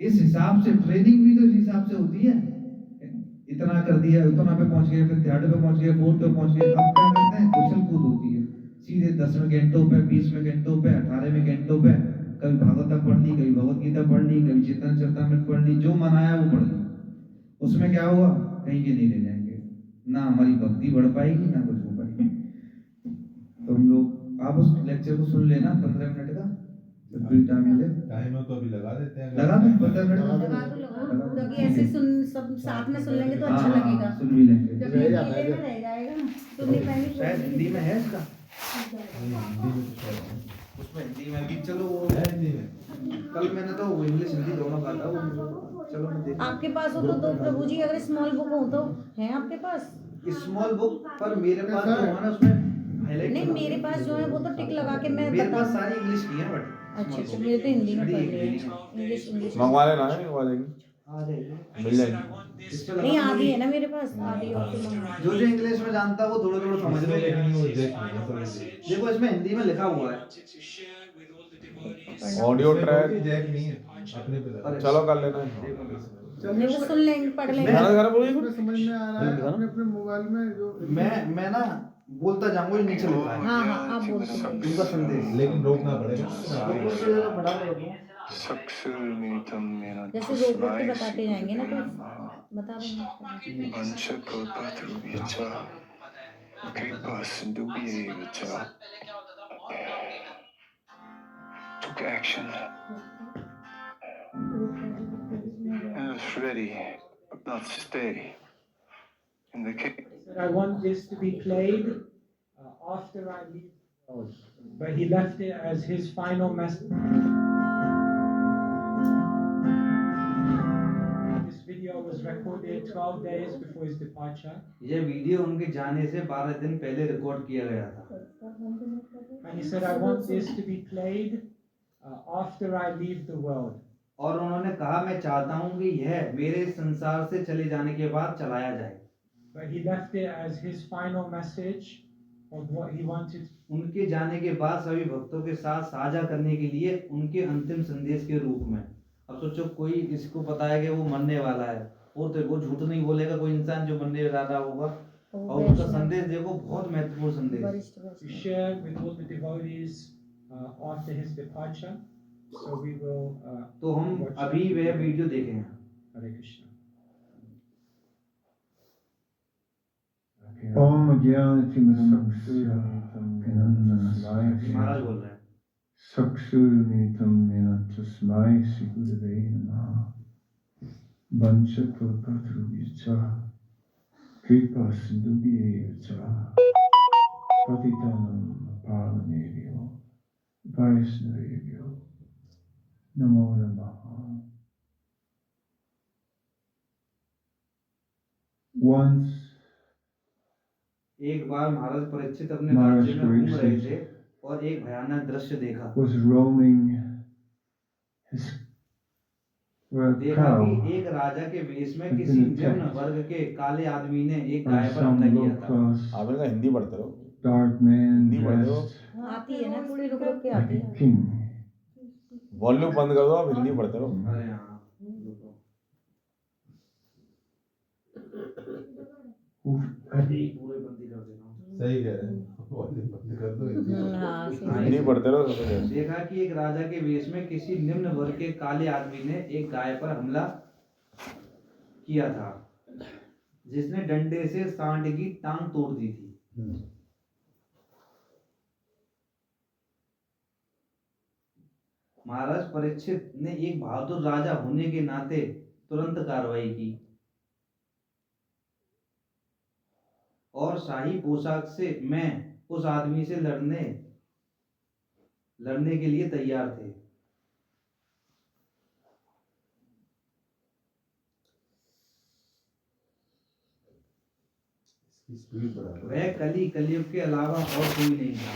इस हिसाब से ट्रेनिंग भी तो इस हिसाब से होती है। इतना कर दिया, उतना पे पहुंच गए, फिर 3rd पे पहुंच गए, 4th पे पहुंच गए, अब क्या करते हैं, उछल कूद होती है सीधे 10वें घंटों पे, 20वें घंटों पे, 18वें घंटों पे। कभी भागवत पढ़ ली, कभी भगवत गीता पढ़ ली, कभी चैतन्य चरितामृत पढ़ ली, जो मन आया वो पढ़ ली। उसमें क्या हुआ, कहीं के नहीं ले जाएंगे, ना हमारी भक्ति बढ़ पाएगी, ना कुछ हो पाएगी। तो हम लोग आप उस लेक्चर को सुन लेना 15 मिनट का, जब भी टाइम मिले। टाइम हो तो अभी लगा देते हैं। लगा दो 15 मिनट लगा दो, क्योंकि ऐसे सुन सब साथ में सुन लेंगे तो अच्छा हाँ, लगेगा। सुन भी लेंगे। जब ये अकेले में रह जाएगा ना, सुनने पाएंगे। शायद हिंदी में है इसका, हिंदी में तो शायद है। उसमें हिंदी में भी, चलो वो है हिंदी में। कल मैंने तो वो इंग्लिश हिंदी दोनों का था वो, चलो मैं देख। आपके पास हो तो प्रभु जी, अगर स्मॉल बुक हो तो है आपके पास? स्मॉल बुक पर मेरे पास जो है ना उसमें हाईलाइट नहीं, मेरे पास जो है वो तो टिक लगा के मैं मेरे पास बता। सारी इंग्लिश की है, बट अच्छा, मेरे तो हिंदी में पढ़नी है, इंग्लिश मंगवा लेना है, मंगवा देंगे, आ जाएगी, मिल जाएगी। इस पे नहीं, लगा आधी है ना मेरे पास, आधी और तो मंगवा। जो इंग्लिश में जानता है वो थोड़ा थोड़ा समझ लो। लेकिन वो जैक नहीं है, समझ देखो इसमें हिंदी में लिखा हुआ है, ऑडियो ट्रैक जैक नहीं है अपने पे लगा। चलो कर लेना है। नहीं, वो सुन लेंगे, पढ़ लेंगे। गाना गाना बोलिए उसमें समझ में आ रहा है, अपने अपने मोबाइल में जो मैं ना बोलता जाऊंगा, ये नीचे लिखा है हाँ हाँ, आप बोलते हैं। उनका संदेश, लेकिन रोकना पड़ेगा। तो कुछ बढ़ा रहे हो जैसे रोक रोक के बताते जाएंगे ना, तो बता देंगे। Took action and was ready, but not to stay. In the case. I want this to be played after I leave the world. But he left it as his final message. This video was recorded 12 days before his departure. ये video उनके जाने से 12 दिन पहले record किया गया था। And he said, I want this to be played after I leave the world. और उन्होंने कहा मैं चाहता हूं कि यह मेरे संसार से चले जाने के बाद चलाया जाए। But he left it as his final message of what he wanted. उनके जाने के बाद सभी भक्तों के साथ साझा करने के लिए उनके अंतिम संदेश के रूप में। अब सोचो कोई इसको पता है कि वो मरने वाला है और तो वो झूठ नहीं बोलेगा कोई इंसान जो मरने वाला होगा, और उसका संदेश देखो बहुत महत्वपूर्ण संदेश। To share with all the devotees after his departure. So we will. तो हम अभी वह वीडियो देखेंगे। Hare Krishna. ओम ज्ञानतिमिरं महाराज बोल रहे हैं। चक्षुरुन्मिलितं येन तस्मै श्रीगुरवे नमः। वंशकल्पतरुभ्यश्च कृपासिन्धुभ्येव च पतितानां पावनेभ्यो वैष्णवेभ्यो नमो नमः। Once एक बार महाराज परीक्षित अपने राज्य में घूम रहे थे और एक भयानक दृश्य देखा। was roaming his देखा cow कि एक राजा के वेश में किसी निम्न वर्ग के काले आदमी ने एक गाय पर हमला किया था। आप इनका हिंदी पढ़ते रहो। dark man हिंदी पढ़ते रहो। dressed आती है ना, थोड़ी रुक रुक के like आती a है। king वॉल्यूम बंद कर दो, आप हिंदी पढ़ते रहो। अरे हाँ who had पूरे बंदी कर देना। सही कह रहे हैं, वॉल्यूम बंद कर दो, हिंदी पढ़ो। हाँ, हिंदी पढ़ते रहो सबसे पहले। देखा कि एक राजा के वेश में किसी निम्न वर्ग के काले आदमी ने एक गाय पर हमला किया था, जिसने डंडे से सांड की टांग तोड़ दी थी। महाराज परीक्षित ने एक बहादुर राजा होने के नाते तुरंत कार्रवाई की और शाही पोशाक से मैं उस आदमी से लड़ने के लिए तैयार थे। इसकी स्पीड बढ़ा दो। वह कलयुग के अलावा और कोई नहीं था।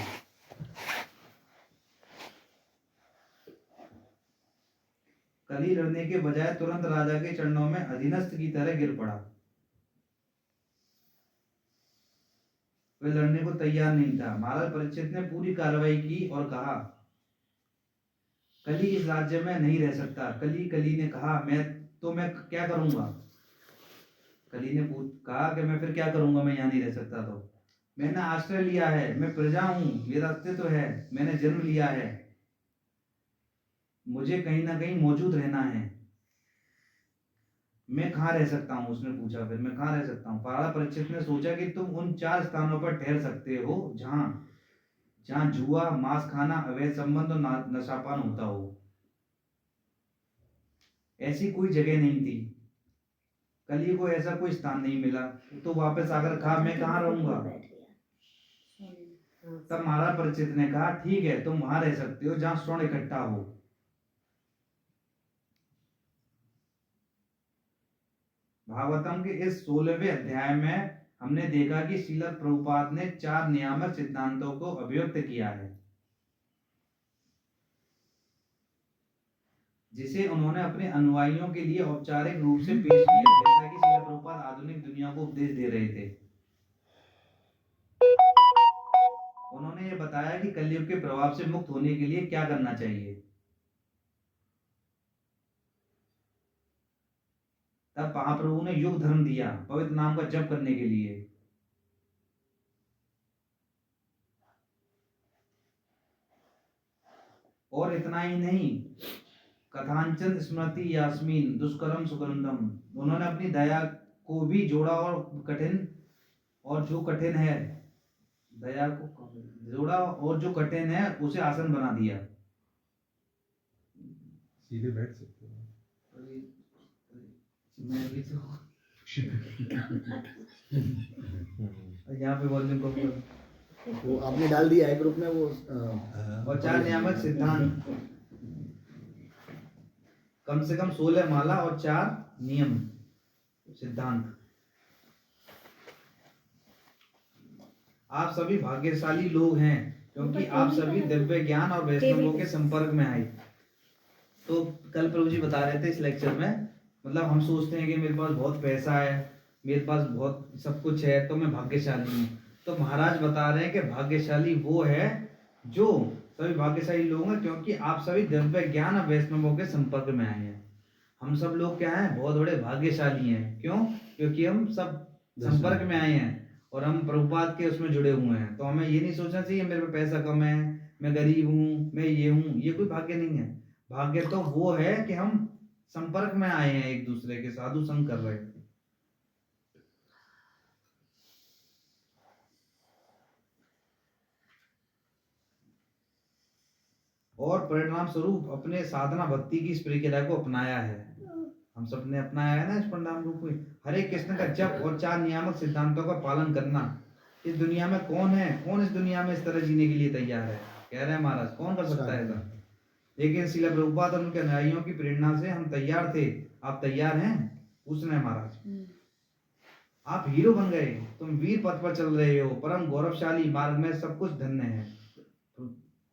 कली लड़ने के बजाय तुरंत राजा के चरणों में अधीनस्थ की तरह गिर पड़ा। वह लड़ने को तैयार नहीं था। महाराज परीक्षित ने पूरी कार्रवाई की और कहा, कली इस राज्य में नहीं रह सकता। कली ने कहा, मैं क्या करूंगा? कली ने कहा कि मैं फिर क्या करूंगा, मैं यहाँ नहीं रह सकता। तो मैंने आश्रय लिया है, मैं प्रजा हूं, मेरा अस्तित्व है, मैंने जन्म लिया है, मुझे कहीं ना कहीं मौजूद रहना है। मैं कहाँ रह सकता हूँ? उसने पूछा, फिर मैं कहाँ रह सकता हूँ? महाराज परीक्षित ने सोचा कि तुम उन 4 स्थानों पर ठहर सकते हो जहाँ जुआ, मांस खाना, अवैध संबंध और नशापान होता हो। ऐसी कोई जगह नहीं थी। कली को ऐसा कोई स्थान नहीं मिला, तो वापस आकर कहा, मैं कहाँ रहूंगा? तब महाराज परीक्षित ने कहा, ठीक है, तुम वहां रह सकते हो जहाँ स्वर्ण इकट्ठा हो। भागवतम के इस 16वें अध्याय में हमने देखा कि श्रील प्रभुपाद ने 4 नियामक सिद्धांतों को अभिव्यक्त किया है, जिसे उन्होंने अपने अनुयायियों के लिए औपचारिक रूप से पेश किया, जैसा कि श्रील प्रभुपाद आधुनिक दुनिया को उपदेश दे रहे थे। उन्होंने ये बताया कि कलयुग के प्रभाव से मुक्त होने के लिए क्या करना चाहिए। तब महाप्रभु ने युग धर्म दिया, पवित्र नाम का जप करने के लिए। और इतना ही नहीं, कथांचन स्मृति यास्मीन दुष्करम सुकरंदम, उन्होंने अपनी दया को भी जोड़ा और जो कठिन है, दया को जोड़ा और जो कठिन है उसे आसान बना दिया। सीधे बैठ सकते हो। मैं भी तो यहाँ पे वॉल्यूम को वो आपने डाल दिया है ग्रुप में वो और 4 नियामक सिद्धांत, कम से कम 16 माला और 4 नियम सिद्धांत। आप सभी भाग्यशाली लोग हैं क्योंकि आप सभी दिव्य ज्ञान और वैष्णवों के संपर्क में आए। तो कल प्रभु जी बता रहे थे इस लेक्चर में, मतलब हम सोचते हैं कि मेरे पास बहुत पैसा है, मेरे पास बहुत सब कुछ है तो मैं भाग्यशाली हूँ। तो महाराज बता रहे हैं कि भाग्यशाली वो है जो सभी भाग्यशाली लोग हैं क्योंकि आप सभी दिव्य ज्ञान और वैष्णवों के संपर्क में आए हैं। हम सब लोग क्या हैं, बहुत बड़े भाग्यशाली हैं। क्यों? क्योंकि हम सब संपर्क में आए हैं और हम प्रभुपाद के उसमें जुड़े हुए हैं। तो हमें ये नहीं सोचना चाहिए मेरे पे पैसा कम है, मैं गरीब हूँ, मैं ये हूँ, ये कोई भाग्य नहीं है। भाग्य तो वो है कि हम संपर्क में आए हैं, एक दूसरे के साधु संग कर रहे हैं। और परिणाम स्वरूप अपने साधना भक्ति की इस प्रक्रिया को अपनाया है। हम सब ने अपनाया है ना इस परिणाम रूप में। हरे कृष्ण का जप और 4 नियामक सिद्धांतों का पालन करना। इस दुनिया में कौन है, कौन इस दुनिया में इस तरह जीने के लिए तैयार है? कह रहे हैं महाराज, कौन कर सकता है ऐसा? लेकिन श्रील प्रभुपाद और उनके अनुयायियों की प्रेरणा से हम तैयार थे। आप तैयार हैं? पूछ रहे हैं महाराज। आप हीरो बन गए, तुम वीर पथ पर चल रहे हो, परम गौरवशाली मार्ग में सब कुछ धन्य है। तो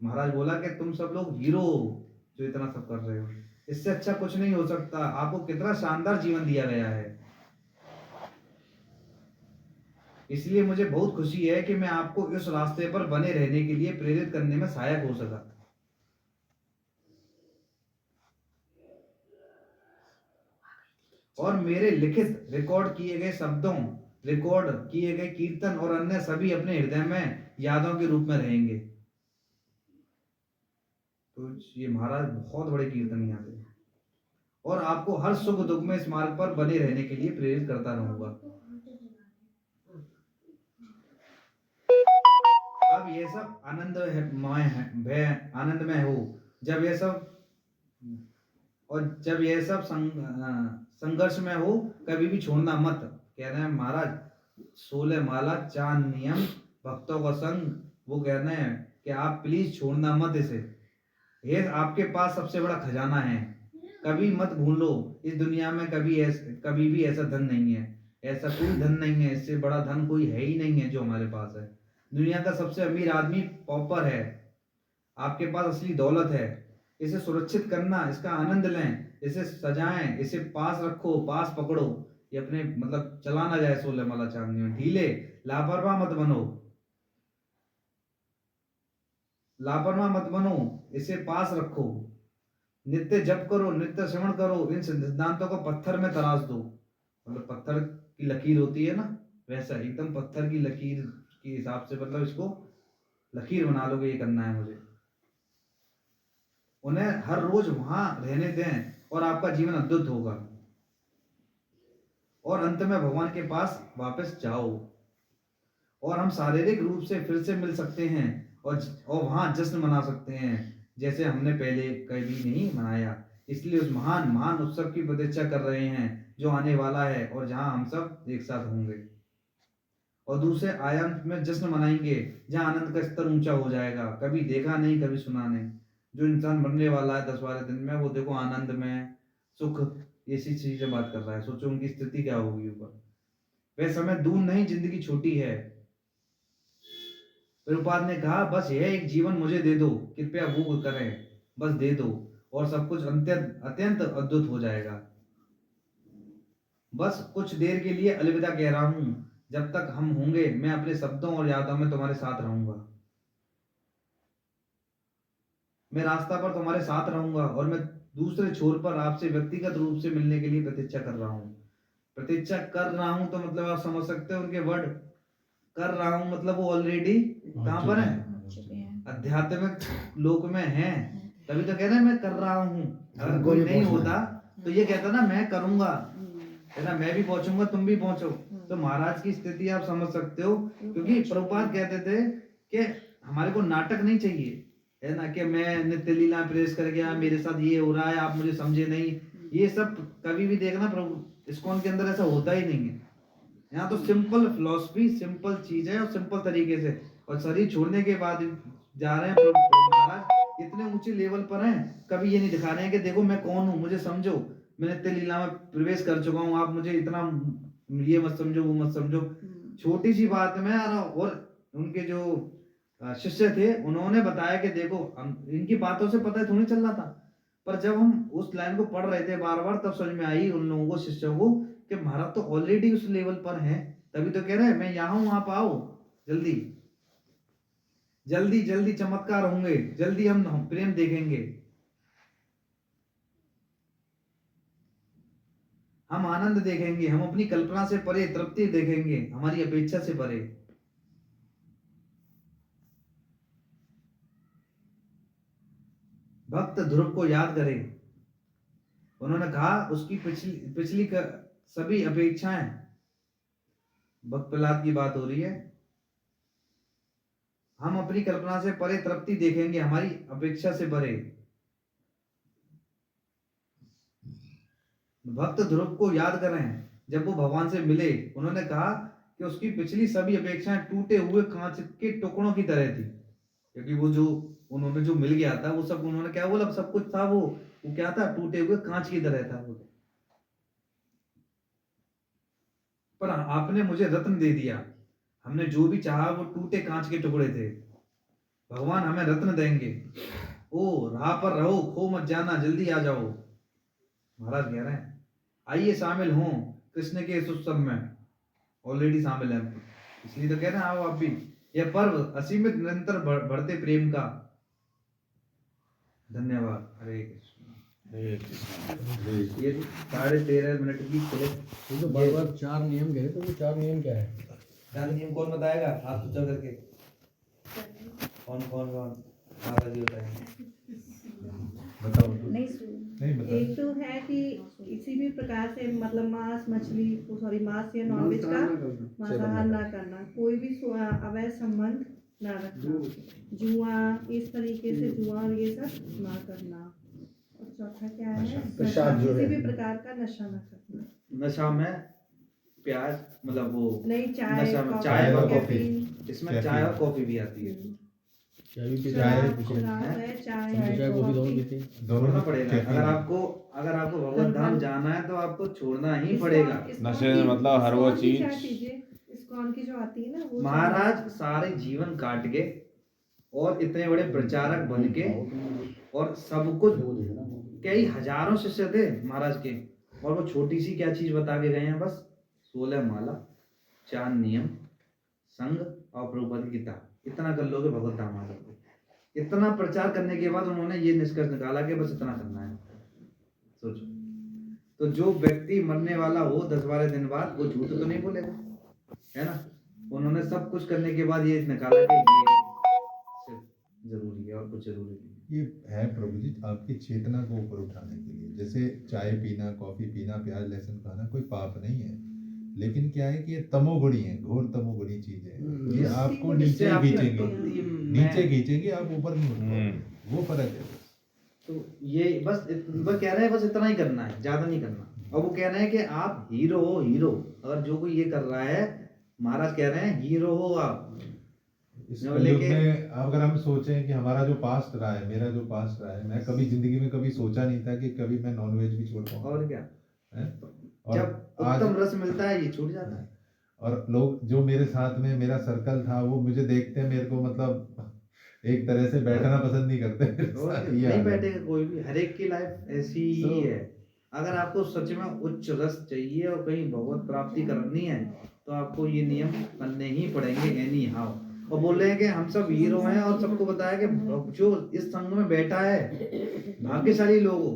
महाराज बोला कि तुम सब लोग हीरो हो जो इतना सब कर रहे हो, इससे अच्छा कुछ नहीं हो सकता। आपको कितना शानदार जीवन दिया गया है, इसलिए मुझे बहुत खुशी है कि मैं आपको इस रास्ते पर बने रहने के लिए प्रेरित करने में सहायक हो सका। और मेरे लिखित रिकॉर्ड किए गए शब्दों, रिकॉर्ड किए गए कीर्तन और अन्य सभी अपने हृदय में यादों के रूप में रहेंगे। तो ये महाराज बहुत बड़े कीर्तन यहाँ पे। और आपको हर सुख दुख में इस मार्ग पर बने रहने के लिए प्रेरित करता रहूंगा। अब ये सब आनंदमय हो, जब ये सब संघर्ष में हो, कभी भी छोड़ना मत। कह रहे हैं महाराज 16 माला 4 नियम भक्तों का संग, वो कह रहे हैं कि आप प्लीज छोड़ना मत इसे। ये आपके पास सबसे बड़ा खजाना है, कभी मत भूल लो। इस दुनिया में कभी भी ऐसा धन नहीं है, ऐसा कोई धन नहीं है, इससे बड़ा धन कोई है ही नहीं है जो हमारे पास है। दुनिया का सबसे अमीर आदमी पॉपर है, आपके पास असली दौलत है। इसे सुरक्षित करना, इसका आनंद लें, इसे सजाएं, इसे पास रखो, पास पकड़ो। ये अपने मतलब चला ना जाए 16 माला 4 नियम। ढीले लापरवाह मत बनो, लापरवाह मत बनो, इसे पास रखो। नित्य जप करो, नित्य श्रवण करो, इन सिद्धांतों को पत्थर में तराश दो। मतलब पत्थर की लकीर होती है ना, वैसा एकदम पत्थर की लकीर के हिसाब से, मतलब इसको लकीर बना लोगे, ये करना है मुझे। उन्हें हर रोज वहां रहने दें और आपका जीवन अद्भुत होगा। और अंत में भगवान के पास वापस जाओ और हम शारीरिक रूप से फिर से मिल सकते हैं और वहां जश्न मना सकते हैं जैसे हमने पहले कभी नहीं मनाया। इसलिए उस महान उत्सव की प्रतीक्षा कर रहे हैं जो आने वाला है और जहां हम सब एक साथ होंगे और दूसरे आयाम में जश्न मनाएंगे जहां आनंद का स्तर ऊंचा हो जाएगा। कभी देखा नहीं, कभी सुना नहीं। जो इंसान बनने वाला है 10-12 दिन में, वो देखो आनंद में, सुख, ऐसी चीजें बात कर रहा है। सोचो उनकी स्थिति क्या होगी ऊपर। वह समय दूर नहीं, जिंदगी छोटी है। प्रभुपाद ने कहा बस यह एक जीवन मुझे दे दो, कृपया वो करें, बस दे दो और सब कुछ अत्यंत अद्भुत हो जाएगा। बस कुछ देर के लिए अलविदा कह रहा हूं। जब तक हम होंगे मैं अपने शब्दों और यादों में तुम्हारे साथ रहूंगा। मैं रास्ता पर तुम्हारे साथ रहूंगा और मैं दूसरे छोर पर आपसे व्यक्तिगत रूप से मिलने के लिए प्रतीक्षा कर रहा हूँ। प्रतीक्षा कर रहा हूँ तो मतलब आप समझ सकते हो उनके वर्ड। कर रहा हूँ मतलब वो ऑलरेडी कहाँ पर है, आध्यात्मिक लोक में है। तभी तो कह रहे हैं मैं कर रहा हूँ। अगर हमको कोई भी नहीं पहुंचना होता तो ये कहता ना मैं करूंगा, है ना, मैं भी पहुंचूंगा तुम भी पहुंचो। तो महाराज की स्थिति आप समझ सकते हो, क्योंकि प्रभुपाद कहते थे कि हमारे को नाटक नहीं चाहिए, है ना, कि मैं नित्य लीला प्रेस कर गया, मेरे साथ ये हो रहा है, आप मुझे समझे नहीं। ये सब कभी भी देखना प्रभु इस्कॉन के अंदर ऐसा होता ही नहीं है। यहाँ तो सिंपल फिलॉसफी, सिंपल चीज है और सिंपल तरीके से। और शरीर छोड़ने के बाद जा रहे हैं प्रभु महाराज इतने ऊंचे लेवल पर हैं, कभी ये नहीं दिखा रहे हैं कि देखो मैं कौन हूँ, मुझे समझो, मैं नित्य लीला में प्रवेश कर चुका हूँ, आप मुझे इतना ये मत समझो वो मत समझो। छोटी सी बात में और उनके जो शिष्य थे उन्होंने बताया कि देखो इनकी बातों से पता थोड़ी चल रहा था, पर जब हम उस लाइन को पढ़ रहे थे बार बार तब समझ में आई उन लोगों को, शिष्यों को, कि महाराज तो ऑलरेडी उस लेवल पर हैं। तभी तो कह रहे हैं मैं यहाँ हूँ, आप आओ जल्दी जल्दी जल्दी, चमत्कार होंगे जल्दी, हम प्रेम देखेंगे, हम आनंद देखेंगे, हम अपनी कल्पना से परे तृप्ति देखेंगे, हमारी अपेक्षा से परे। भक्त ध्रुव को याद करें, उन्होंने कहा उसकी पिछली सभी अपेक्षाएं, भक्त प्रहलाद की बात हो रही है, हम अपनी कल्पना से परे तृप्ति देखेंगे, हमारी अपेक्षा से परे। भक्त ध्रुव को याद करें, जब वो भगवान से मिले उन्होंने कहा कि उसकी पिछली सभी अपेक्षाएं टूटे हुए कांच के टुकड़ों की तरह थी, क्योंकि वो जो उन्होंने जो मिल गया था वो सब, उन्होंने क्या बोला, सब कुछ था, वो क्या था, टूटे हुए कांच की तरह था वो। पर आपने मुझे रत्न दे दिया, हमने जो भी चाहा वो टूटे कांच के टुकड़े थे, भगवान हमें रत्न देंगे, ओ राह पर रहो, खो मत जाना, जल्दी आ जाओ। महाराज कह रहे हैं आइए शामिल हों कृष्ण के इस उत्सव में, ऑलरेडी शामिल है, इसलिए तो कह रहे हैं आओ आप भी। यह पर्व असीमित निरंतर बढ़ते प्रेम का। धन्यवाद। हरे कृष्ण। ये 13.5 मिनट की ये तो बार बार 4 नियम कहे, तो वो 4 नियम क्या है? 4 नियम कौन बताएगा? हाथ ऊंचा करके कौन माता जी बताएंगे। बताओ। नहीं बताओ। एक तो है कि किसी भी प्रकार से मतलब मांस मछली मांस या नॉनवेज का मांसाहार ना करना, कोई भी अवैध संबंध ना रखना, जुआ इस तरीके से जुआ और ये सब ना करना, और चौथा क्या है, किसी भी प्रकार का नशा ना करना। नशा में प्याज मतलब वो नहीं, चाय और कॉफी, कैफीन। इसमें चाय और कॉफी भी आती है। छोड़ना पड़ेगा, अगर आपको भगवत धाम जाना है तो आपको छोड़ना ही पड़ेगा। नशे मतलब हर वो चीज इस्कॉन की जो आती है ना वो महाराज सारे जीवन काट के और इतने बड़े प्रचारक बन के और सब कुछ, कई हजारों शिष्य थे महाराज के, और वो छोटी सी क्या चीज बता के गए हैं, बस 16 माला, 4 नियम, संघ और प्रभुपाद की किताब, इतना कर लोगे भगवत धाम आ जाओगे। इतना प्रचार करने के बाद उन्होंने ये निष्कर्ष निकाला कि बस इतना करना है। सोचो, तो जो व्यक्ति मरने वाला हो 10-12 दिन बाद, वो झूठ तो नहीं बोलेगा, है ना। उन्होंने सब कुछ करने के बाद ये निकाला कि ये सिर्फ जरूरी है और कुछ जरूरी नहीं। ये है प्रभु जी आपकी चेतना को ऊपर उठाने के लिए। जैसे चाय पीना, कॉफी पीना, प्याज लहसुन खाना कोई पाप नहीं है, लेकिन क्या है कि ये तमोगुणी है, घोर तमोगुणी चीज है। ये आपको नीचे खींचेंगे, आप ऊपर नहीं उठ पाओगे, वो फर्क है। तो ये बस कह रहे हैं बस इतना ही करना है, ज्यादा नहीं करना। और वो कह रहे हैं कि आप हीरो हो, हीरो। अगर जो कोई ये कर रहा है, महाराज कह रहे हैं हीरो हो आप। इस कलयुग में अगर हम सोचें कि हमारा जो पास्ट रहा है, मेरा जो पास्ट रहा है, मैं कभी जिंदगी में कभी सोचा नहीं था कि कभी मैं नॉनवेज भी छोड़ पाऊंगा। और क्या है? जब उत्तम रस मिलता है ये छूट जाता है। और लोग जो मेरे साथ में मेरा सर्कल था, वो मुझे देखते हैं, मेरे को मतलब एक तरह से बैठना पसंद नहीं करते। नहीं बैठेगा कोई भी, हर एक की लाइफ ऐसी ही है। अगर आपको सच में उच्च रस चाहिए और कहीं भगवत प्राप्ति करनी है तो आपको ये नियम करने ही पड़ेंगे एनी हाउ। और बोल रहे हैं कि हम सब हीरो हैं और सबको बताया कि जो इस संघ में बैठा है भाग्यशाली लोगों,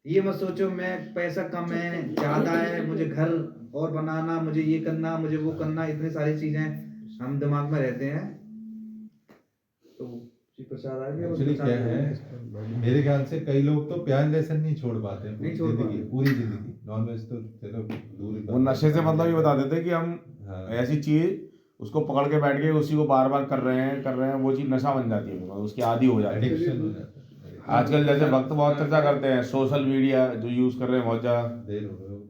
ये मत सोचो मैं पैसा कम है, ज्यादा है, मुझे घर और बनाना, मुझे ये करना, मुझे वो करना, इतनी सारी चीजें हम दिमाग में रहते हैं। तो श्री प्रसाद आ गया। एक्चुअली क्या है, मेरे ख्याल से कई लोग तो प्याज लहसुन नहीं छोड़ पाते नहीं छोड़ पाते। पूरी जिंदगी। नॉनवेज तो चलो दूर ही वो नशे से मतलब ये बता देते कि हम ऐसी चीज उसको पकड़ के बैठ गए, उसी को बार बार कर रहे हैं, वो चीज नशा बन जाती है, मतलब उसकी आदी हो जाती है। एडिक्शन हो जाता है। आजकल जैसे भक्त बहुत चर्चा करते हैं, सोशल मीडिया जो यूज कर रहे हैं बहुत ज्यादा। देर हो गई।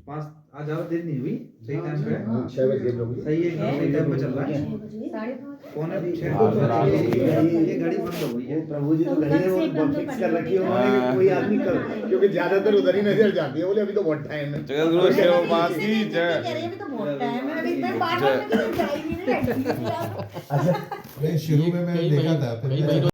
5 आज ज्यादा देर नहीं हुई, सही टाइम पे है। 6 बजे लोग सही है, सही टाइम पे चल रहा है। 5:30 कौन है? ये घड़ी बंद हो गई है। प्रभु जी तो घड़ी वो फिक्स कर रखी है उन्होंने, कोई आदमी कर, क्योंकि ज्यादातर उधर ही नजर जाती है। बोले अभी तो बहुत टाइम है। जगत गुरु शिवपाद की जय। अभी तो बहुत टाइम है, अभी इतने 5 मिनट में तो जा ही नहीं रहे। नहीं, शुरू में मैंने देखा था, फिर